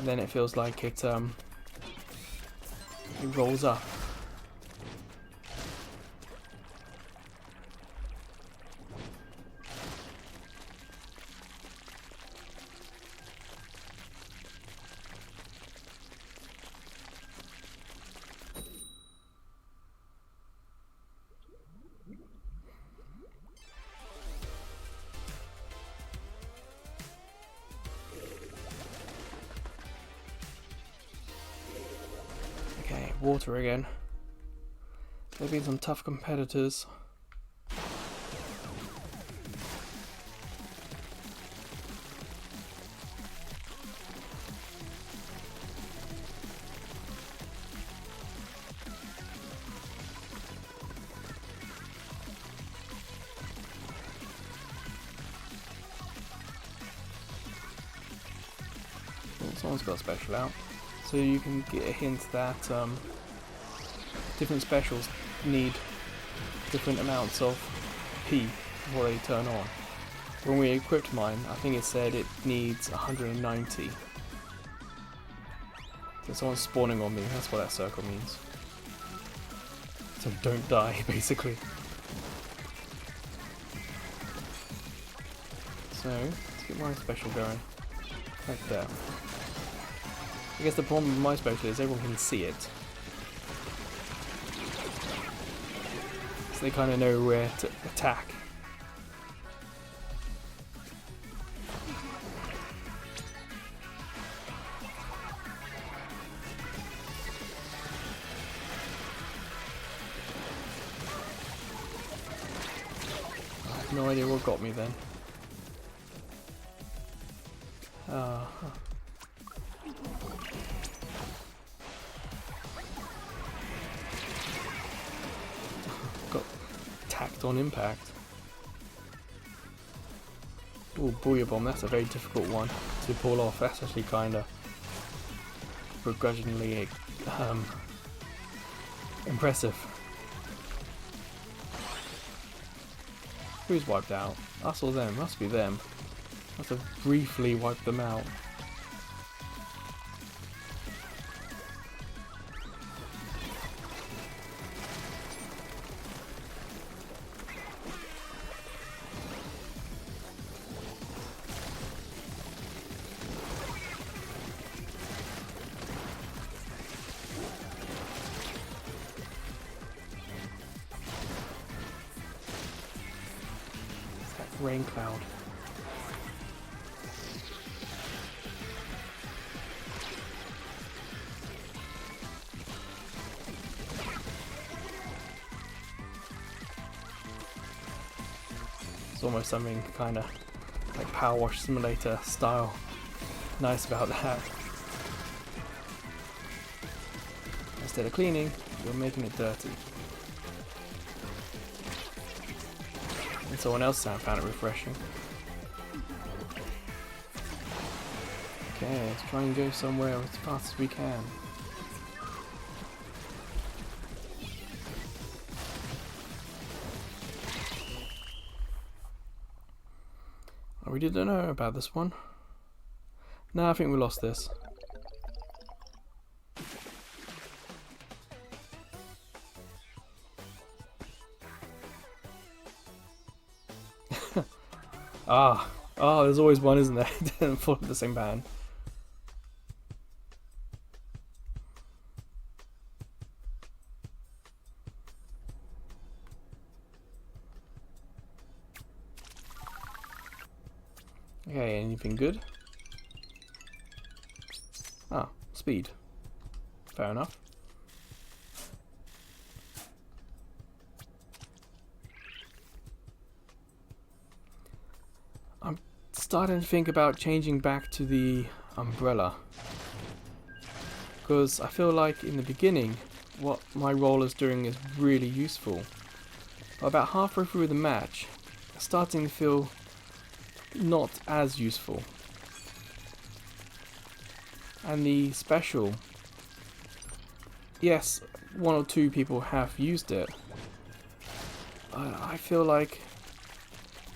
and then it feels like it rolls up. Okay, water again. There have been some tough competitors. Oh, someone's got a special out. So you can get a hint that different specials need different amounts of P before they turn on. When we equipped mine, I think it said it needs 190. So someone's spawning on me, that's what that circle means. So don't die, basically. So, let's get my special going. Right there. I guess the problem with my special is everyone can see it. So they kind of know where to attack. I have no idea what got me then. Got tacked on impact. Ooh, Booyah Bomb, that's a very difficult one to pull off. That's actually kind of begrudgingly impressive. Who's wiped out? Us or them? Must be them. I have to briefly wipe them out. It's that rain cloud. It's almost something kind of like Power Wash Simulator style nice about that. Instead of cleaning, you're making it dirty. And someone else found it refreshing. Okay, let's try and go somewhere as fast as we can. We didn't know about this one. No, I think we lost this. There's always one, isn't there? Didn't follow the same pattern. Okay, anything good? Ah, speed. Fair enough. I'm starting to think about changing back to the umbrella. Because I feel like in the beginning, what my role is doing is really useful. But about halfway through the match, it's starting to feel not as useful. And the special, yes, 1 or 2 people have used it. I feel like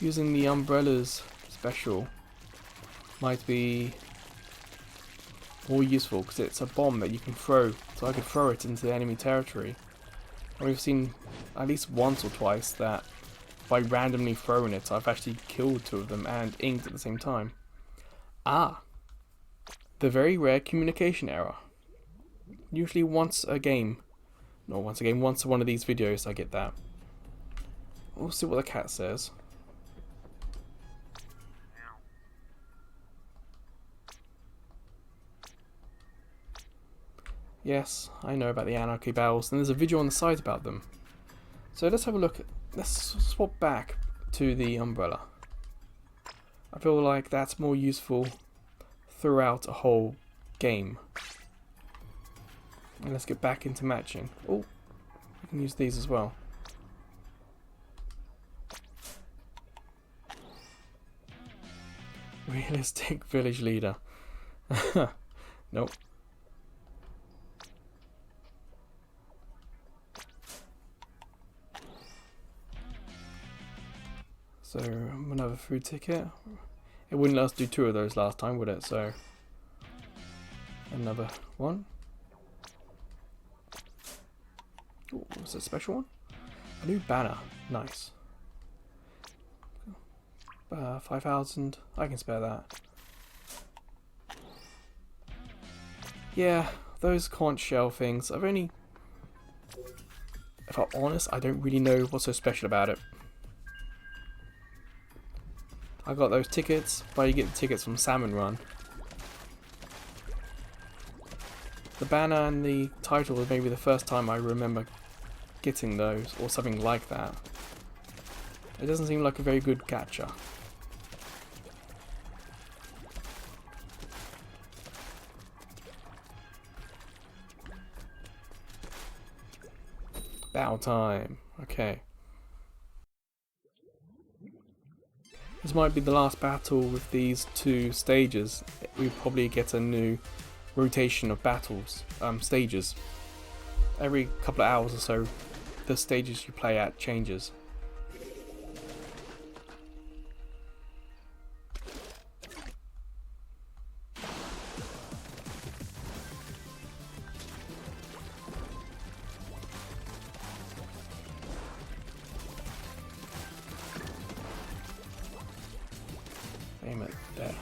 using the umbrellas special might be more useful because it's a bomb that you can throw, so I could throw it into enemy territory. And we've seen at least once or twice that by randomly throwing it, I've actually killed 2 of them and inked at the same time. Ah! The very rare communication error. Usually once a game, not once a game, once one of these videos I get that. We'll see what the cat says. Yes, I know about the anarchy battles, and there's a video on the site about them. So let's have a look. Let's swap back to the umbrella. I feel like that's more useful throughout a whole game. And let's get back into matching. Oh, we can use these as well. Realistic village leader. Nope. So another food ticket. It wouldn't let us do 2 of those last time, would it? So another one. Ooh, what's a special one? A new banner. Nice. 5,000. I can spare that. Yeah, those conch shell things. If I'm honest, I don't really know what's so special about it. I got those tickets, but you get the tickets from Salmon Run. The banner and the title was maybe the first time I remember getting those, or something like that. It doesn't seem like a very good gacha. Battle time. Okay. This might be the last battle with these 2 stages. We probably get a new rotation of battles, stages. Every couple of hours or so, the stages you play at changes. Aim it there.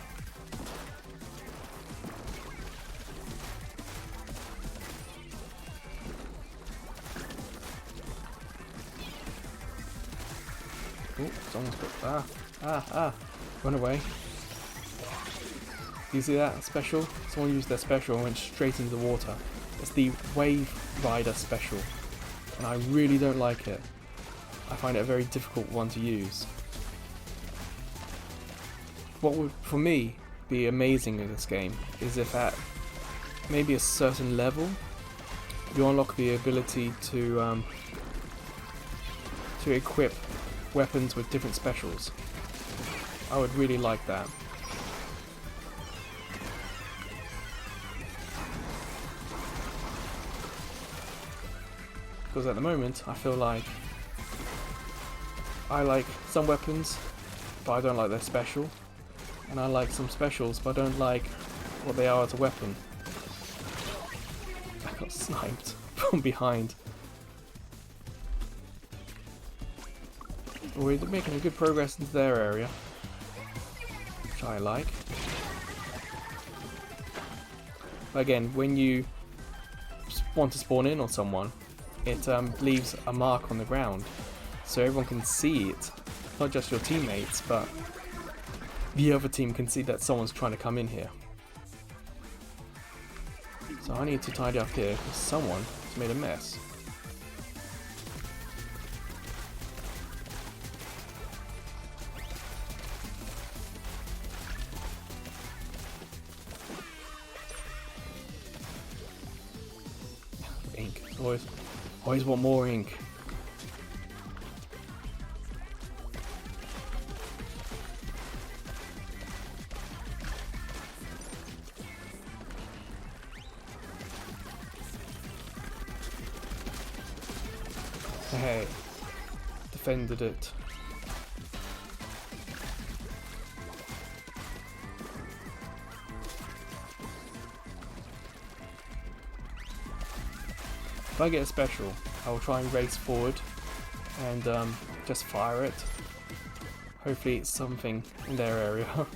Oh, someone's got run away. Do you see that special? Someone used their special and went straight into the water. It's the Wave Rider special, and I really don't like it. I find it a very difficult one to use. What would, for me, be amazing in this game is if at maybe a certain level you unlock the ability to equip weapons with different specials. I would really like that. Because at the moment I feel like I like some weapons but I don't like their special, and I like some specials but I don't like what they are as a weapon. I got sniped from behind. We're making a good progress into their area, which I like. But again, when you want to spawn in on someone, it leaves a mark on the ground, so everyone can see it. Not just your teammates, but the other team can see that someone's trying to come in here. So I need to tidy up here because someone has made a mess. Ink. Always want more ink. Hey, defended it. If I get a special, I will try and race forward and just fire it. Hopefully it's something in their area.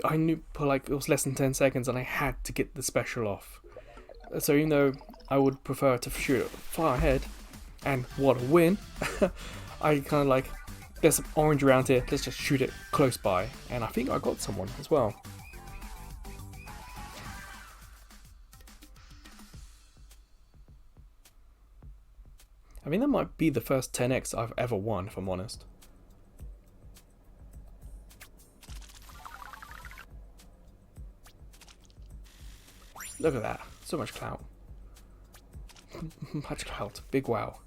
I knew for like it was less than 10 seconds and I had to get the special off. So even though I would prefer to shoot it far ahead, and what a win, I kind of like, there's some orange around here, let's just shoot it close by. And I think I got someone as well. I mean, that might be the first 10x I've ever won, if I'm honest. Look at that, so much clout. Much clout, big wow.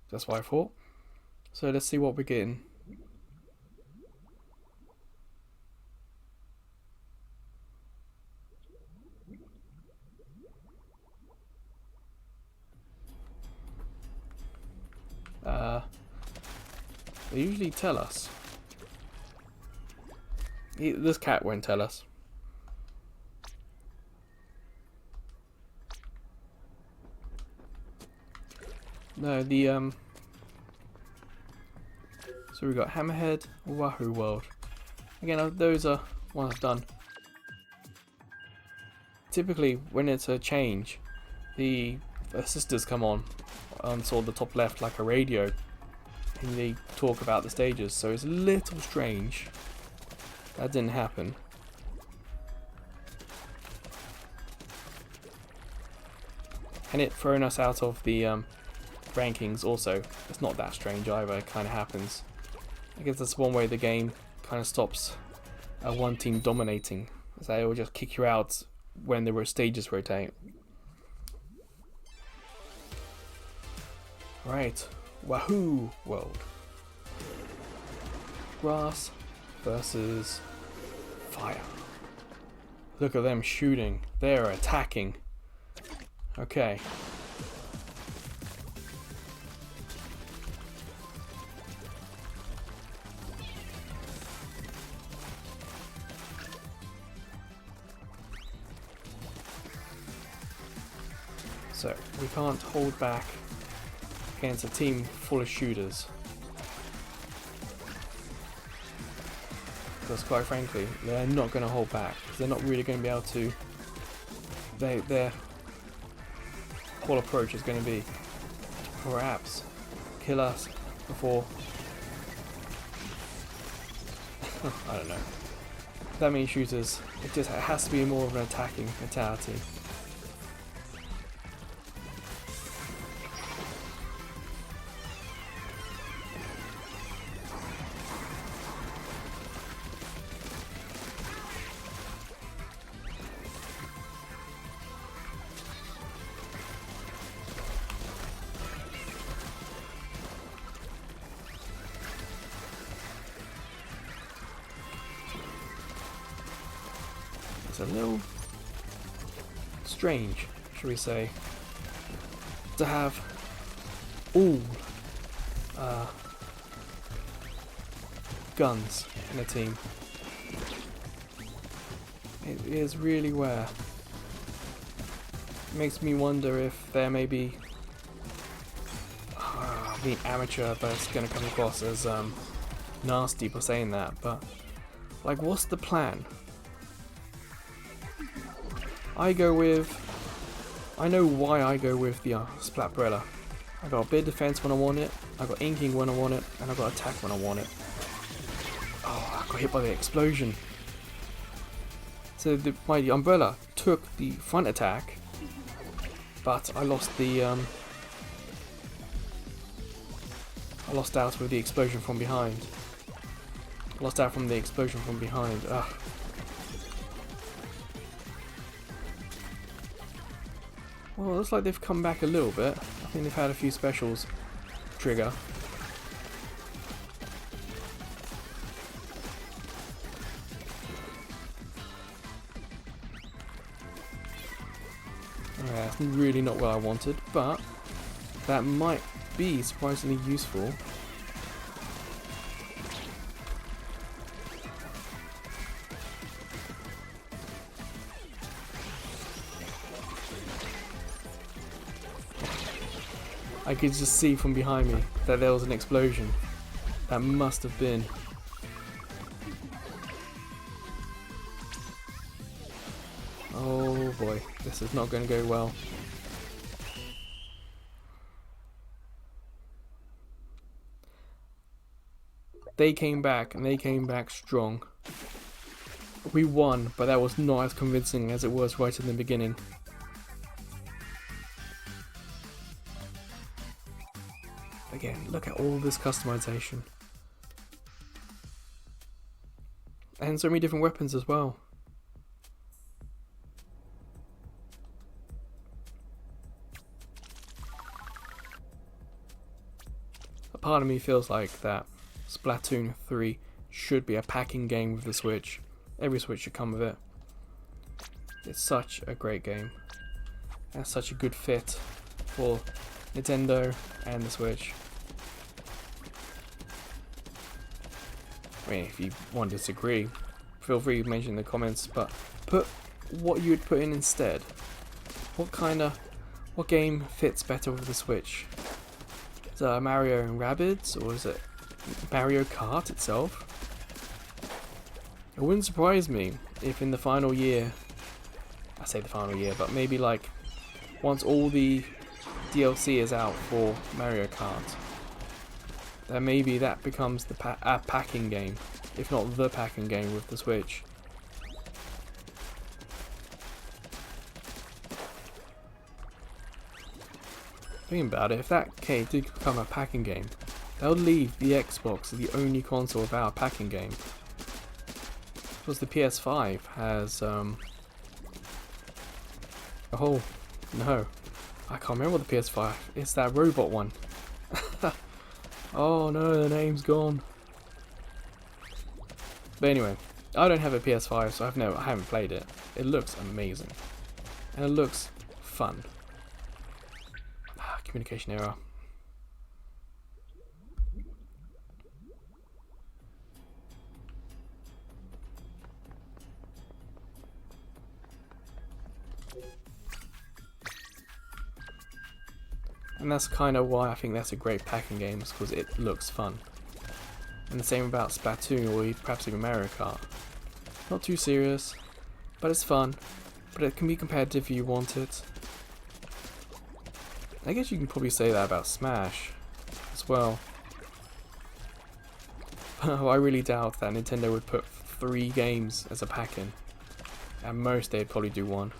That's what I thought. So let's see what we're getting. They usually tell us. This cat won't tell us. No, so we got Hammerhead, Wahoo World. Again, those are one I've done. Typically, when it's a change, the assisters come on sort of the top left like a radio, and they talk about the stages. So it's a little strange. That didn't happen. And it throwing us out of the rankings also, it's not that strange either, it kind of happens. I guess that's one way the game kind of stops one team dominating, as they will just kick you out when there were stages rotate. Right, Wahoo World. Grass versus fire. Look at them shooting. They're attacking. Okay. So we can't hold back against a team full of shooters. Because quite frankly, they're not going to hold back. They're not really going to be able to. Their whole approach is going to be perhaps kill us before. I don't know. That means shooters. It has to be more of an attacking mentality. It's a little strange, shall we say, to have all guns in a team. It is really rare. It makes me wonder if they're maybe being amateur, but it's going to come across as nasty for saying that, but like, what's the plan? I know why I go with the Splatbrella. I got a bit of defense when I want it, I got inking when I want it, and I got attack when I want it. Oh, got hit by the explosion. So my umbrella took the front attack, but I lost the I lost out with the explosion from behind. Lost out from the explosion from behind. Ugh. Well, it looks like they've come back a little bit. I think they've had a few specials trigger. That's really not what I wanted, but that might be surprisingly useful. I could just see from behind me that there was an explosion. That must have been. Oh boy, this is not going to go well. They came back, and they came back strong. We won, but that was not as convincing as it was right in the beginning. Again, look at all this customization. And so many different weapons as well. A part of me feels like that Splatoon 3 should be a packing game with the Switch. Every Switch should come with it. It's such a great game. And such a good fit for Nintendo and the Switch. I mean, if you want to disagree, feel free to mention in the comments, but put what you would put in instead. What game fits better with the Switch? Is it Mario and Rabbids, or is it Mario Kart itself? It wouldn't surprise me if in the final year, I say the final year, but maybe like once all the DLC is out for Mario Kart, then maybe that becomes the packing game, if not the packing game with the Switch. Thinking about it, if that did become a packing game, that would leave the Xbox the only console without a packing game. Because the PS5 has oh no, I can't remember what the PS5. It's that robot one. Oh no, the name's gone. But anyway, I don't have a PS5, so I haven't played it. It looks amazing, and it looks fun. Communication error. And that's kind of why I think that's a great packing game, because it looks fun. And the same about Splatoon, or perhaps even Mario Kart. Not too serious, but it's fun. But it can be competitive if you want it. I guess you can probably say that about Smash as well. I really doubt that Nintendo would put 3 games as a pack-in. At most they'd probably do 1.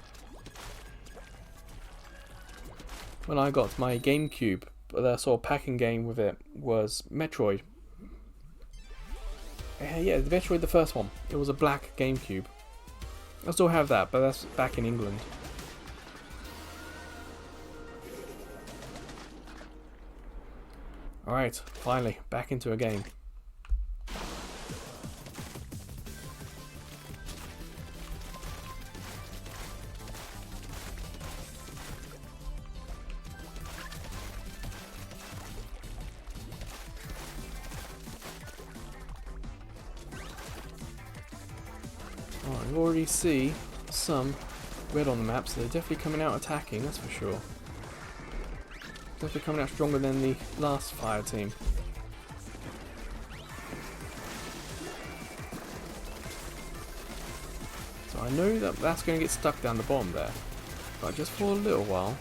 When I got my GameCube, the sort of packing game with it was Metroid. Yeah, Metroid, the first one. It was a black GameCube. I still have that, but that's back in England. Alright, finally, back into a game. I already see some red on the map, so they're definitely coming out attacking, that's for sure. Definitely coming out stronger than the last fire team. So I know that that's going to get stuck down the bottom there, but just for a little while,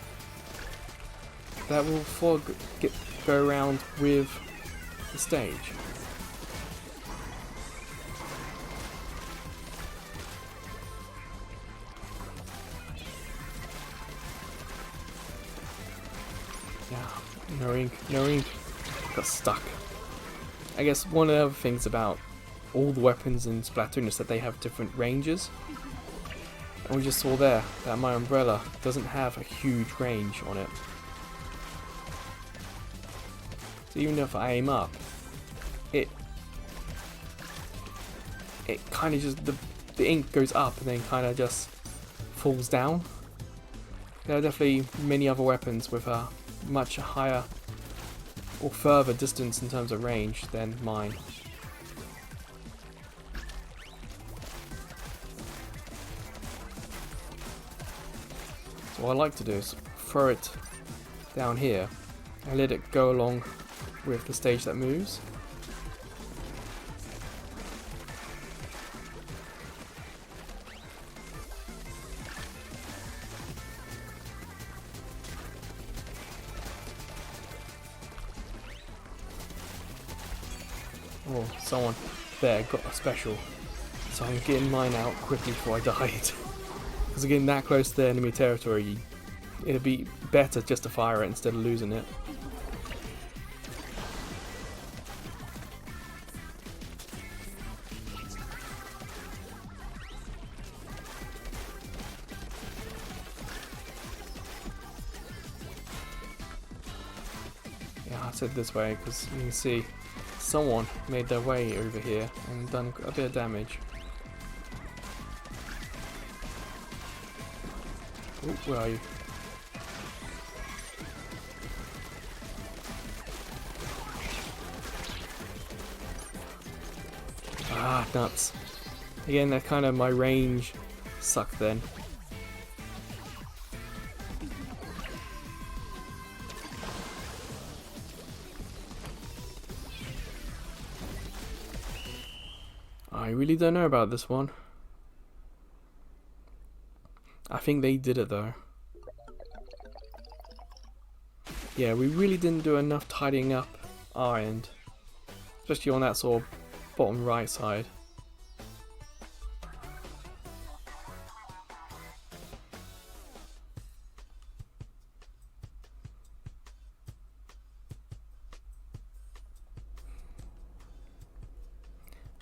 that will go around with the stage. Yeah, no ink, no ink. Got stuck. I guess one of the other things about all the weapons in Splatoon is that they have different ranges. And we just saw there that my umbrella doesn't have a huge range on it. So even if I aim up, it kind of just, the ink goes up and then kind of just falls down. There are definitely many other weapons with a much higher or further distance in terms of range than mine. So what I like to do is throw it down here and let it go along with the stage that moves. Oh, someone there got a special, so I'm getting mine out quickly before I died. Because getting that close to the enemy territory, it'd be better just to fire it instead of losing it. Yeah, I said this way because you can see someone made their way over here and done a bit of damage. Ooh, where are you? Ah, nuts. Again, that kind of my range sucked then. I really don't know about this one. I think they did it though. Yeah, we really didn't do enough tidying up our end. Especially on that sort of bottom right side.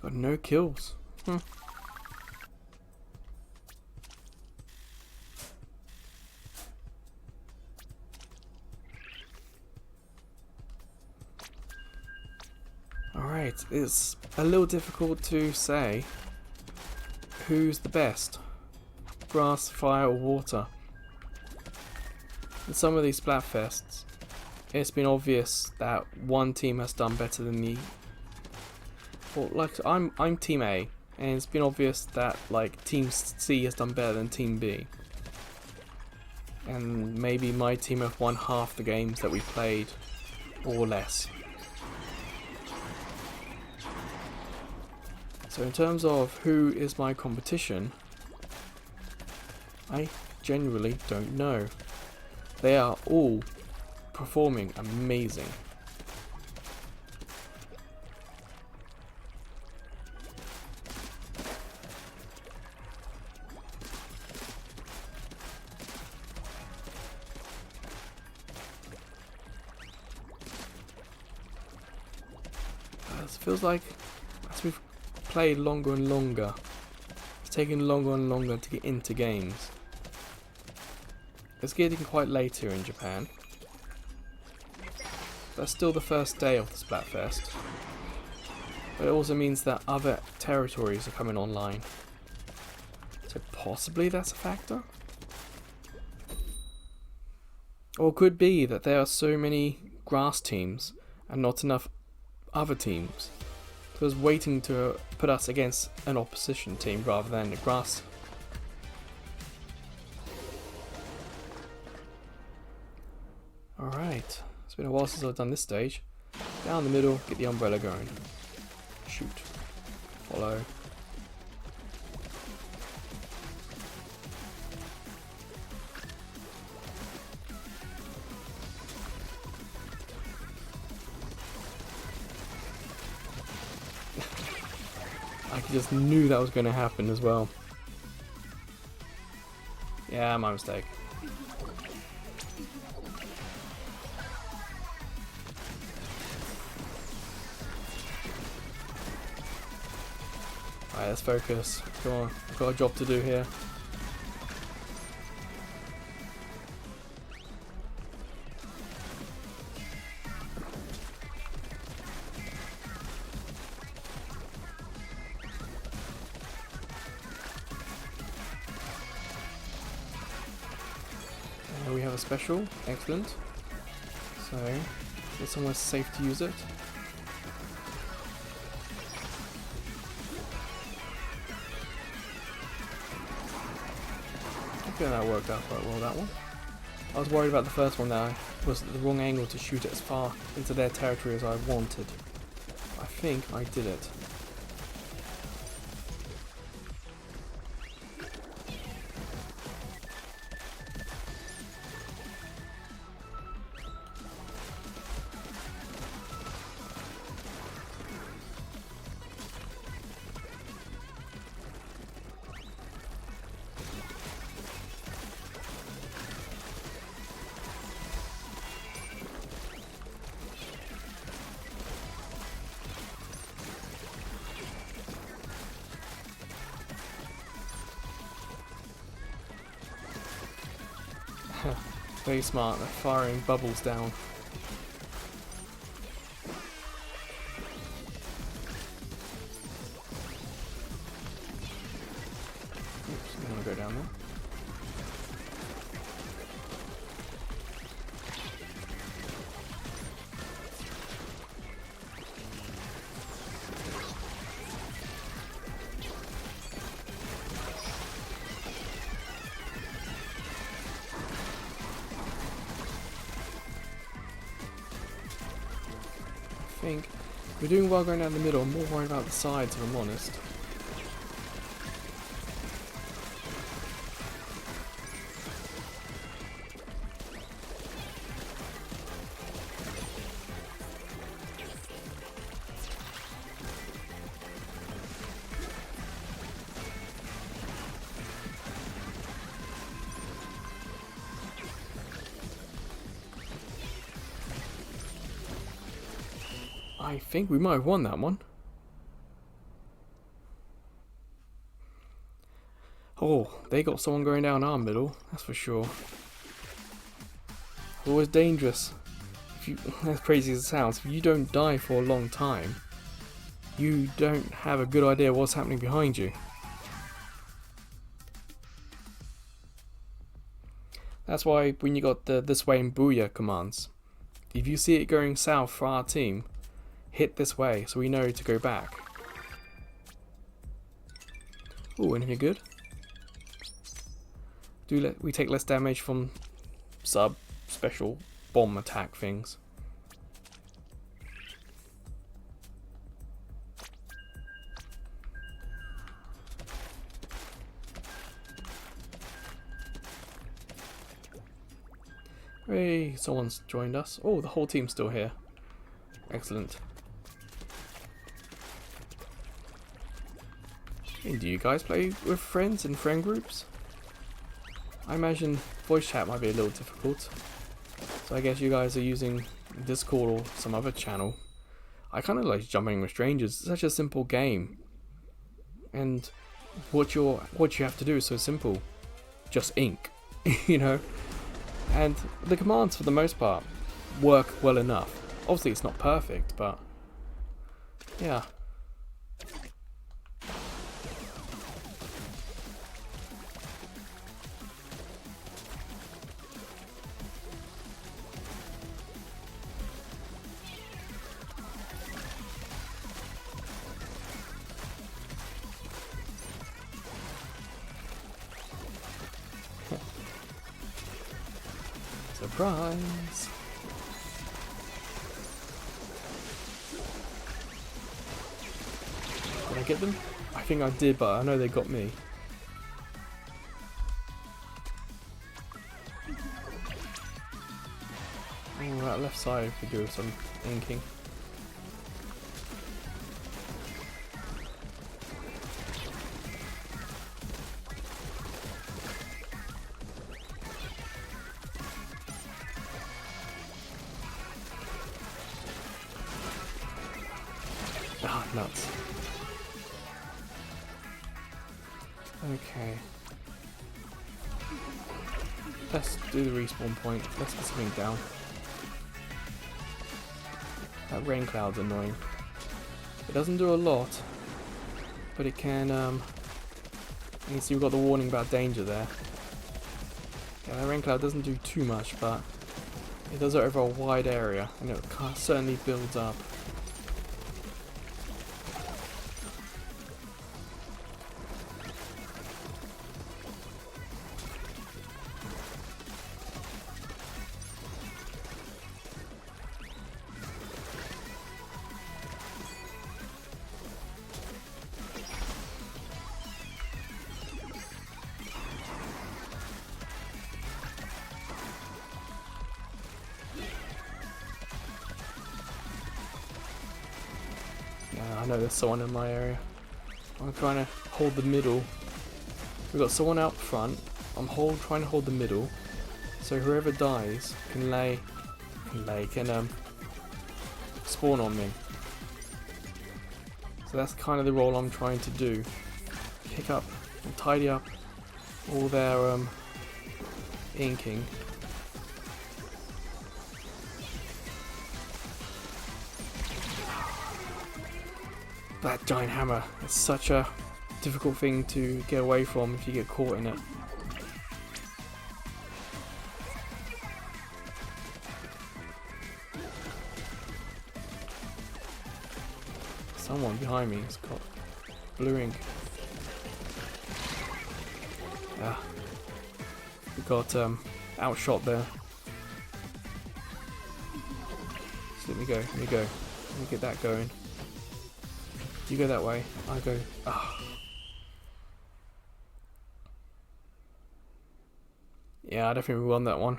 Got no kills. Alright, it's a little difficult to say who's the best. Grass, fire or water. In some of these Splatfests, it's been obvious that one team has done better than the... Well, like, I'm Team A, and it's been obvious that, like, Team C has done better than Team B. And maybe my team have won half the games that we played, or less. So in terms of who is my competition, I genuinely don't know. They are all performing amazing. It feels like as we've played longer and longer, it's taking longer and longer to get into games. It's getting quite late here in Japan. That's still the first day of the Splatfest. But it also means that other territories are coming online. So possibly that's a factor? Or it could be that there are so many grass teams and not enough other teams. So it's waiting to put us against an opposition team rather than the grass. Alright, it's been a while since I've done this stage. Down the middle, get the umbrella going. Shoot. Follow. I just knew that was going to happen as well. Yeah, my mistake. Alright, let's focus. Come on, we've got a job to do here. We have a special, excellent. So, get somewhere safe to use it. Okay, that worked out quite well, that one. I was worried about the first one that I was at the wrong angle to shoot it as far into their territory as I wanted. I think I did it. Very smart, they're firing bubbles down. Oops, I'm gonna go down there. I think we're doing well going down the middle. I'm more worried about the sides, if I'm honest. I think we might have won that one. Oh, they got someone going down our middle, that's for sure. Always dangerous. If you, as crazy as it sounds, if you don't die for a long time, you don't have a good idea what's happening behind you. That's why when you got the this way and booyah commands, if you see it going south for our team, hit this way so we know to go back. Ooh, anything good? We take less damage from special bomb attack things. Hey, someone's joined us. Oh, the whole team's still here. Excellent. And do you guys play with friends in friend groups? I imagine voice chat might be a little difficult. So I guess you guys are using Discord or some other channel. I kind of like jumping with strangers. It's such a simple game. And what you have to do is so simple. Just ink. You know? And the commands for the most part work well enough. Obviously it's not perfect, but yeah. Surprise! Did I get them? I think I did, but I know they got me. Oh, that left side could do with some inking. Ah, nuts. Okay. Let's do the respawn point. Let's get something down. That rain cloud's annoying. It doesn't do a lot, but it can, you can see we've got the warning about danger there. Yeah, that rain cloud doesn't do too much, but it does it over a wide area, and it certainly builds up. I know there's someone in my area. I'm trying to hold the middle. We've got someone out front. I'm trying to hold the middle, so whoever dies can spawn on me. So that's kind of the role I'm trying to do. Pick up and tidy up all their inking. That giant hammer, it's such a difficult thing to get away from if you get caught in it. Someone behind me has got blue ink. Ah, we got outshot there. So let me go, let me get that going. You go that way, I go. Ah. Yeah, I don't think we won that one.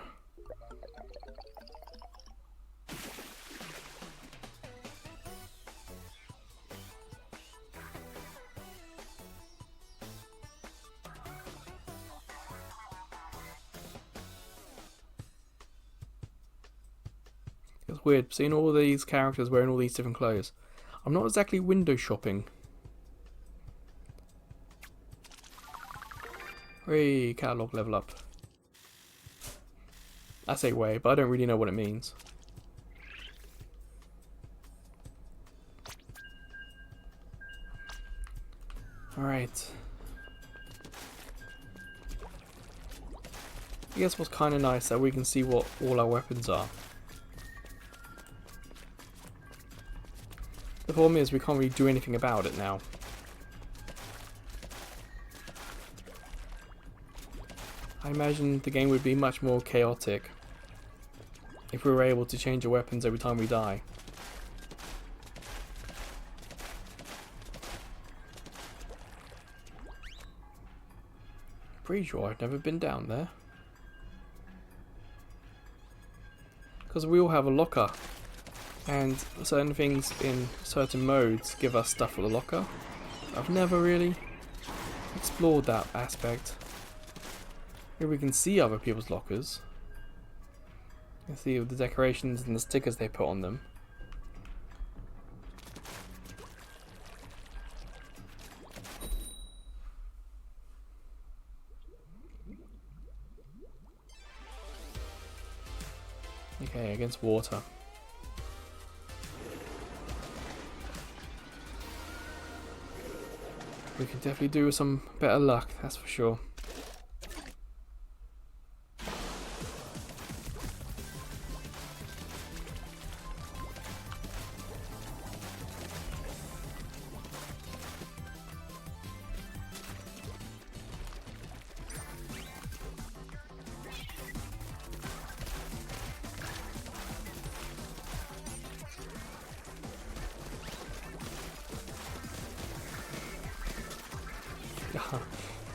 It's weird seeing all these characters wearing all these different clothes. I'm not exactly window shopping. Hey, catalog level up. I say way, but I don't really know what it means. Alright. I guess what's kind of nice that we can see what all our weapons are. The problem is we can't really do anything about it now. I imagine the game would be much more chaotic if we were able to change our weapons every time we die. Pretty sure I've never been down there. Because we all have a locker. And certain things in certain modes give us stuff for the locker. I've never really explored that aspect. Here we can see other people's lockers. You can see the decorations and the stickers they put on them. Okay, against water. We can definitely do with some better luck, that's for sure.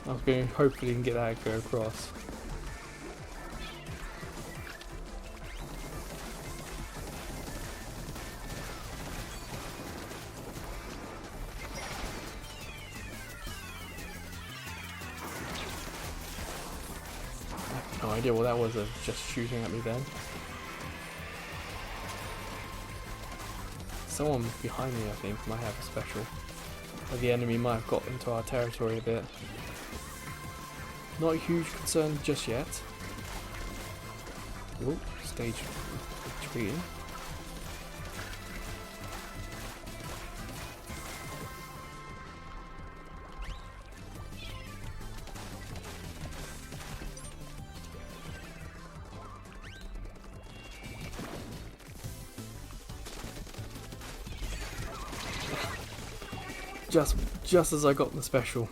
I was going to hopefully get that go across. I have no idea what that was, just shooting at me then. Someone behind me, I think, might have a special. Or the enemy might have got into our territory a bit. Not a huge concern just yet. Oh, stage retreating. Just as I got the special.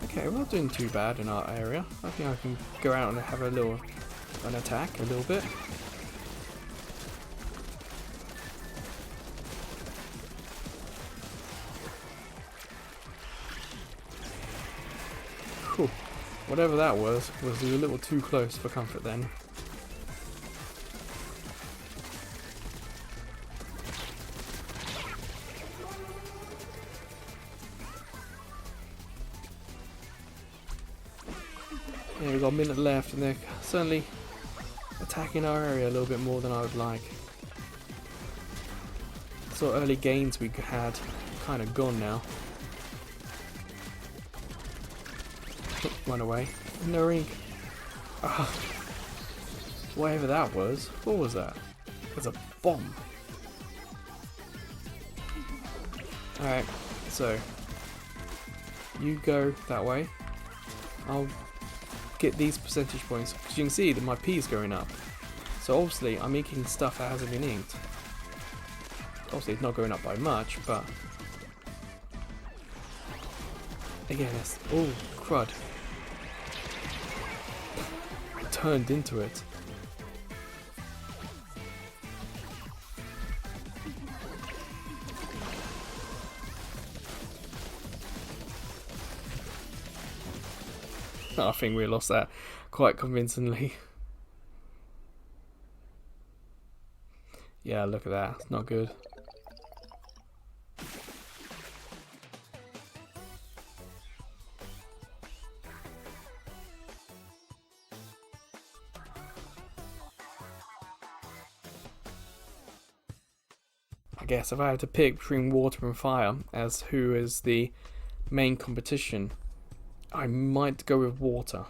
Okay, we're not doing too bad in our area. I think I can go out and have an attack a little bit. Cool. Whatever that was a little too close for comfort then. Yeah, we've got a minute left and they're certainly attacking our area a little bit more than I would like. So early gains we had kind of gone now. Run away. No ring. Whatever that was. What was that? It was a bomb. Alright, so you go that way. I'll get these percentage points because you can see that my P is going up. So obviously I'm making stuff that hasn't been inked. Obviously it's not going up by much, but again, it's oh crud. I turned into it. I think we lost that quite convincingly. Yeah, look at that. It's not good. I guess if I had to pick between water and fire as who is the main competition, I might go with water.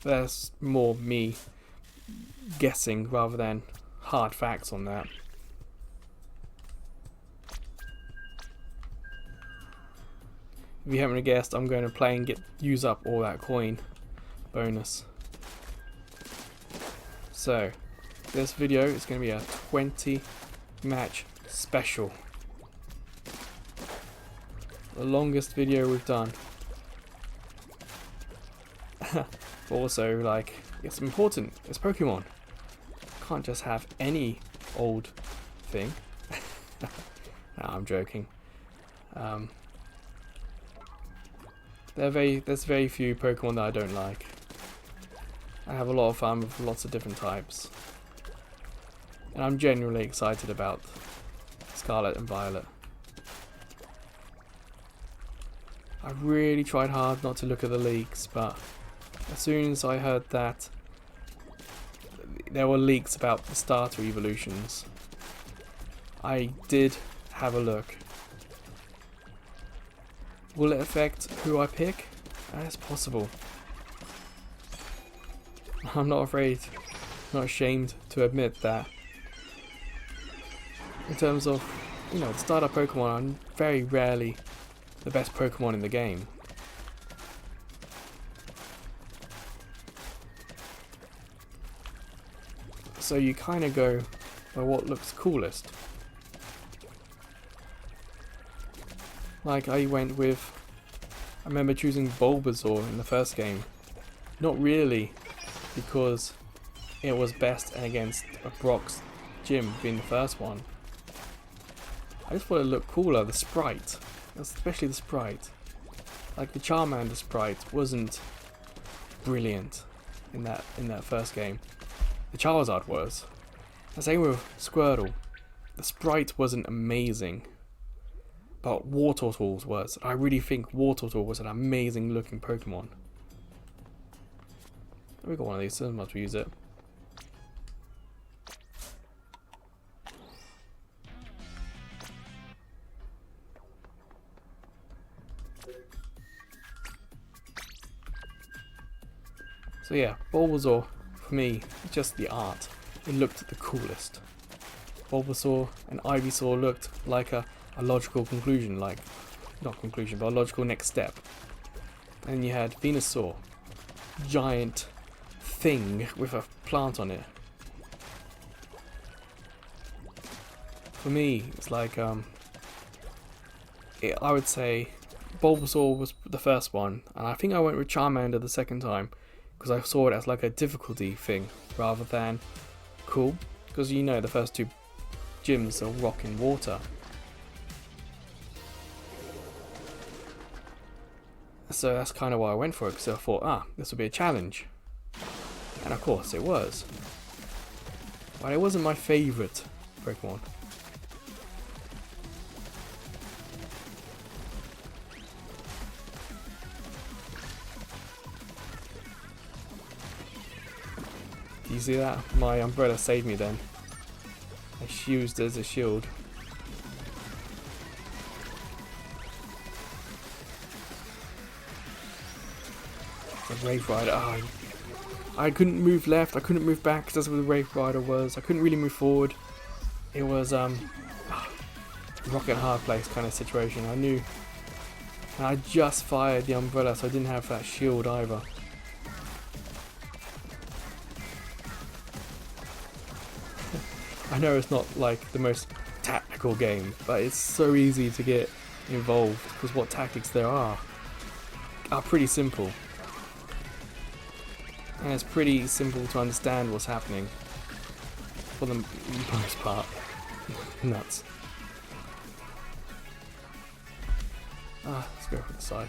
That's more me guessing rather than hard facts on that. If you haven't guessed, I'm going to play and use up all that coin bonus. So this video is going to be a 20 match special. The longest video we've done. But also, like, it's important. It's Pokemon. Can't just have any old thing. No, I'm joking. There's very few Pokemon that I don't like. I have a lot of fun with lots of different types. And I'm genuinely excited about Scarlet and Violet. I really tried hard not to look at the leaks, but as soon as I heard that there were leaks about the starter evolutions, I did have a look. Will it affect who I pick? That's possible. I'm not afraid, not ashamed to admit that. In terms of, you know, the starter Pokemon, I'm very rarely the best Pokemon in the game. So you kind of go by what looks coolest. Like I remember choosing Bulbasaur in the first game. Not really because it was best against a Brock's gym being the first one. I just thought it looked cooler, the sprite. Especially the sprite. Like the Charmander sprite wasn't brilliant in that first game. The Charizard was. The same with Squirtle. The sprite wasn't amazing. But Wartortle was. I really think Wartortle was an amazing looking Pokemon. We got one of these, so much we use it. So yeah, Bulbasaur, for me, just the art. It looked the coolest. Bulbasaur and Ivysaur looked like a logical conclusion, like, not conclusion, but a logical next step. And you had Venusaur, giant thing with a plant on it. For me, it's like, I would say Bulbasaur was the first one, and I think I went with Charmander the second time, because I saw it as like a difficulty thing, rather than cool, because you know the first two gyms are rock and water. So that's kind of why I went for it, because I thought, this will be a challenge. And of course it was. But it wasn't my favourite Pokemon. Do you see that? My umbrella saved me then. I used it as a shield. The Wave Rider. I couldn't move left, I couldn't move back because that's where the Wave Rider was. I couldn't really move forward. It was rock and hard place kind of situation. I knew. And I just fired the umbrella, so I didn't have that shield either. I know it's not like the most tactical game, but it's so easy to get involved because what tactics there are pretty simple. And it's pretty simple to understand what's happening for the most part. Nuts. Let's go for the side.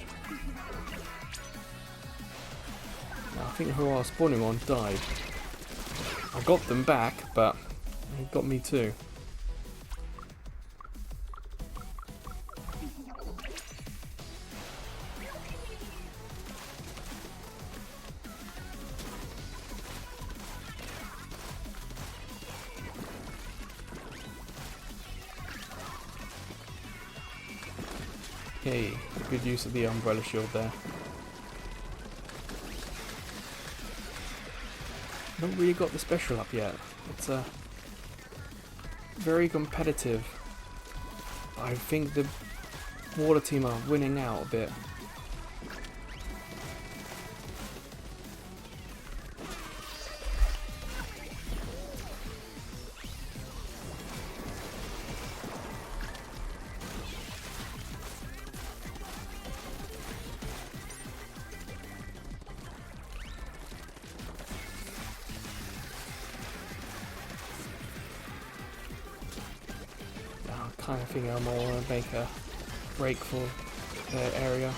Now, I think who I was spawning on died. I got them back, but it got me too. Hey, good use of the umbrella shield there. Not really got the special up yet. It's very competitive. I think the water team are winning out a bit. Kind of think I'm all gonna make a break for the area.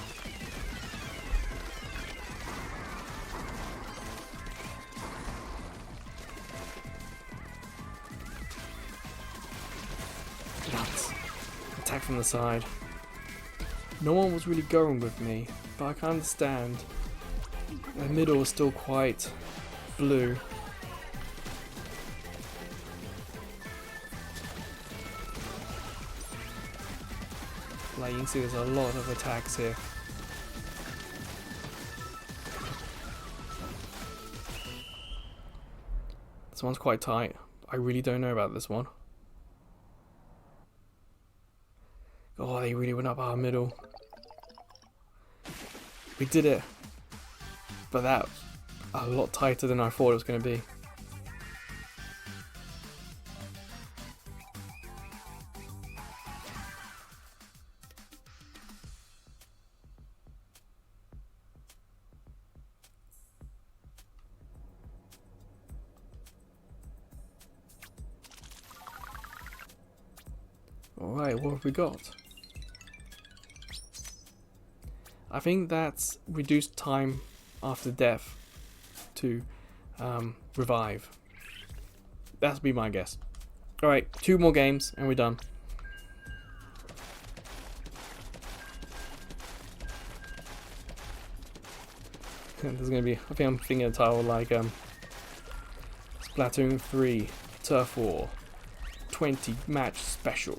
Nuts. Attack from the side. No one was really going with me, but I can understand. The middle was still quite blue. Like you can see, there's a lot of attacks here. This one's quite tight. I really don't know about this one. Oh, they really went up our middle. We did it. But that was a lot tighter than I thought it was going to be. Alright, what have we got? I think that's reduced time after death to revive. That'll be my guess. Alright, 2 more games and we're done. There's gonna be, I think I'm thinking a title like Splatoon 3 Turf War 20 match special.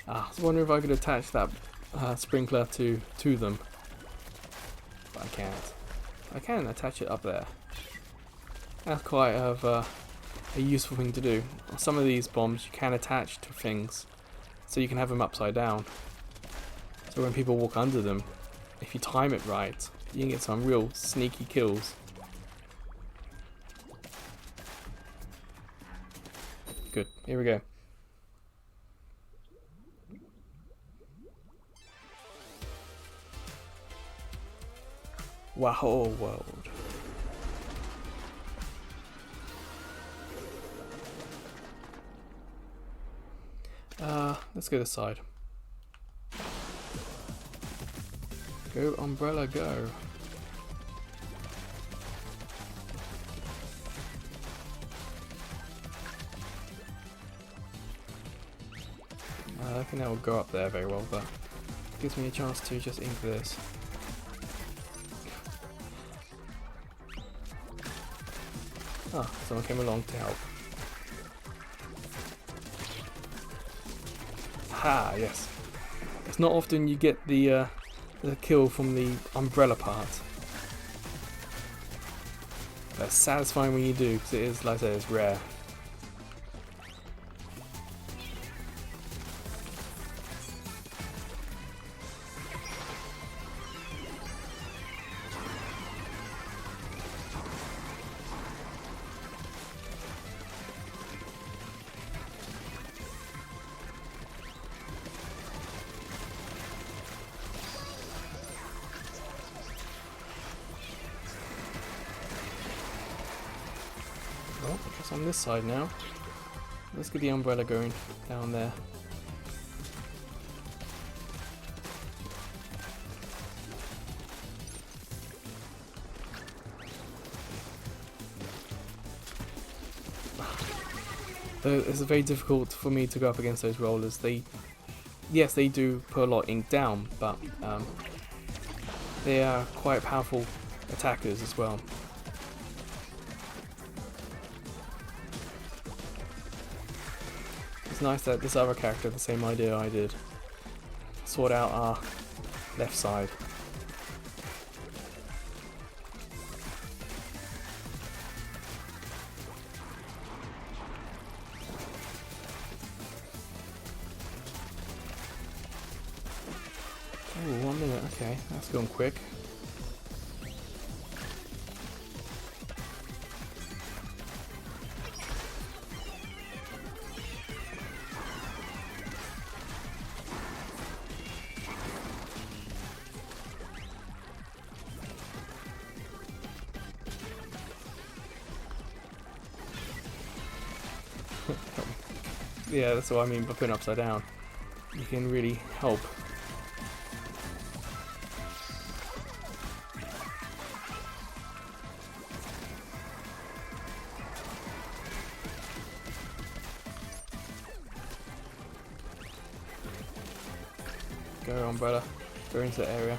I was wondering if I could attach that sprinkler to them, but I can't. I can attach it up there. That's quite a useful thing to do. Some of these bombs you can attach to things, so you can have them upside down. So when people walk under them, if you time it right, you can get some real sneaky kills. Good, here we go. Wow, world. Let's go this side. Go, umbrella, go. I don't think that will go up there very well, but it gives me a chance to just ink this. Ah, someone came along to help. Ha, yes. It's not often you get the kill from the umbrella part. But it's satisfying when you do, because it is, like I said, it's rare. Well, I guess on this side now. Let's get the umbrella going down there. It's very difficult for me to go up against those rollers. Yes, they do put a lot of ink down, but they are quite powerful attackers as well. It's nice that this other character had the same idea I did. Sort out our left side. Oh, 1 minute, okay, that's going quick. Yeah, that's what I mean by putting upside down. You can really help. Go, umbrella. Go into the area.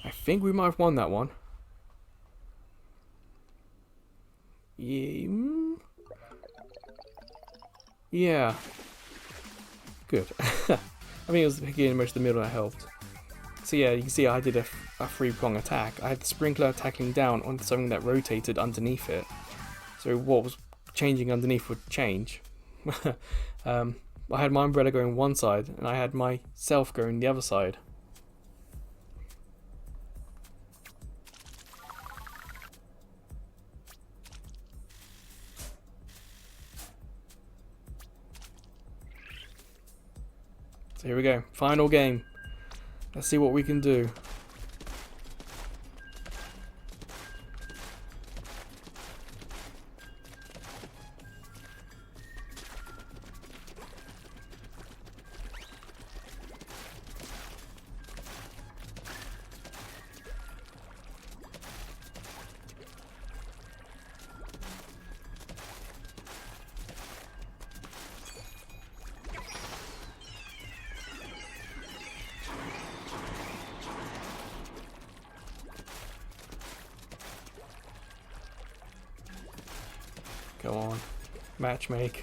I think we might have won that one. Yeah. Good. I think it was the beginning, most of the middle that helped. So yeah, you can see I did a three-prong attack. I had the sprinkler attacking down on something that rotated underneath it. So what was changing underneath would change. I had my umbrella going one side, and I had myself going the other side. So here we go, final game. Let's see what we can do. Go on. Matchmake.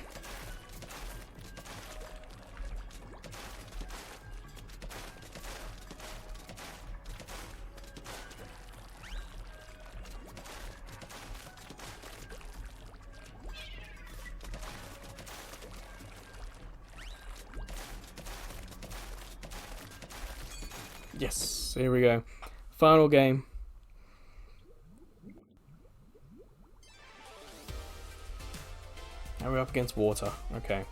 Yes, here we go. Final game. Now we're up against water. Okay.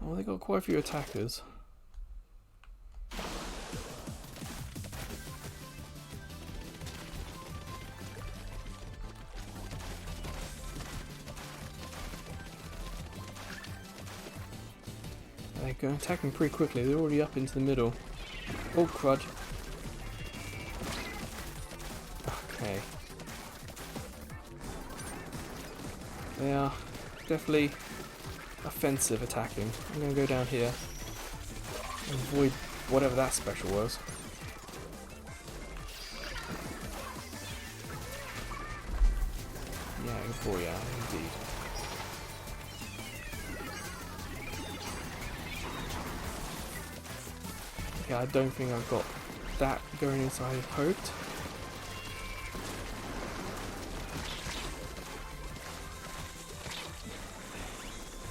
Well, they got quite a few attackers. They're going to attack them pretty quickly. They're already up into the middle. Oh, crud. Okay. They are definitely offensive attacking. I'm going to go down here and avoid whatever that special was. Yeah, oh yeah, indeed. Okay, I don't think I've got that going as I had hoped.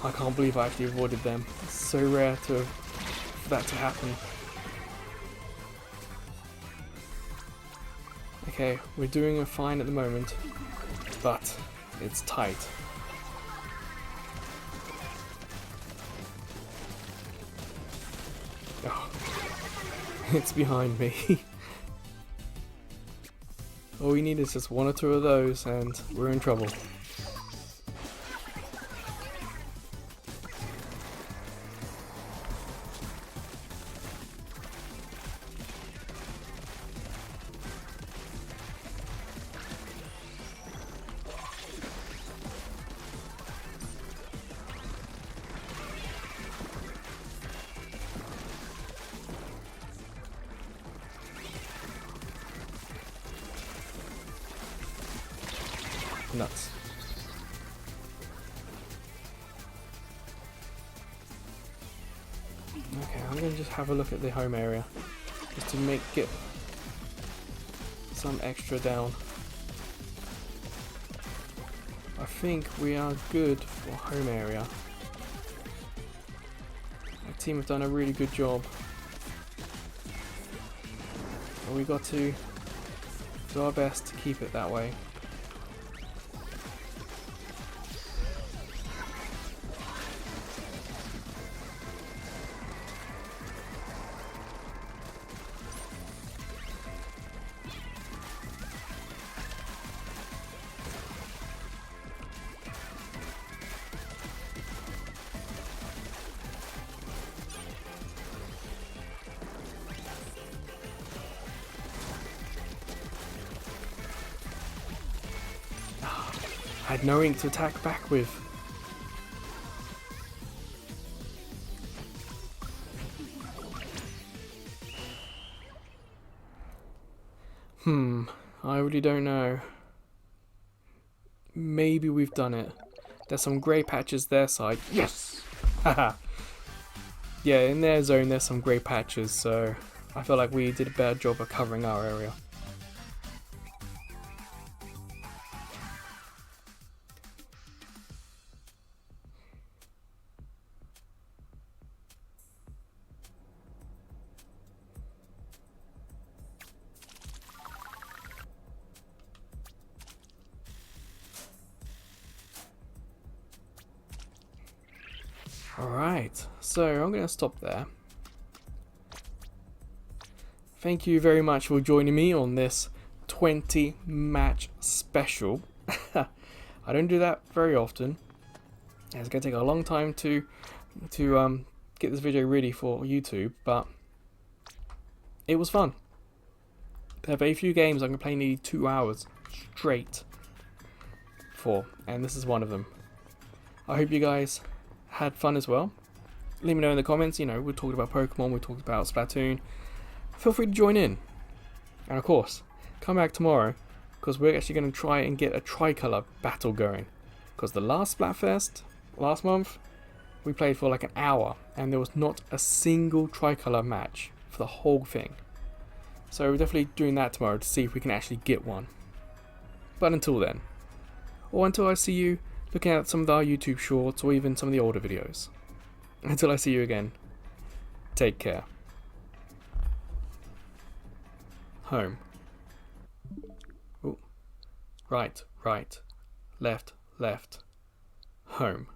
I can't believe I actually avoided them. It's so rare for that to happen. Okay, we're doing fine at the moment, but it's tight. Oh, it's behind me. All we need is just one or two of those and we're in trouble. Nuts. Okay, I'm going to just have a look at the home area just to get some extra down. I think we are good for home area. Our team have done a really good job. And we got to do our best to keep it that way. I had no ink to attack back with. I really don't know. Maybe we've done it. There's some grey patches their side. Yes! Haha. Yeah, in their zone there's some grey patches, so I feel like we did a better job of covering our area. Alright, so I'm going to stop there. Thank you very much for joining me on this 20 match special. I don't do that very often. It's going to take a long time to get this video ready for YouTube, but it was fun. There are very few games I can play nearly 2 hours straight for, and this is one of them. I hope you guys had fun as well. Let me know in the comments. You know, we talked about Pokemon, we talked about Splatoon. Feel free to join in. And of course, come back tomorrow because we're actually going to try and get a tricolour battle going. Because the last Splatfest, last month, we played for like an hour and there was not a single tricolour match for the whole thing. So we're definitely doing that tomorrow to see if we can actually get one. But until then, or until I see you looking at some of our YouTube shorts or even some of the older videos. Until I see you again, take care. Home. Ooh. Right, right. Left, left. Home.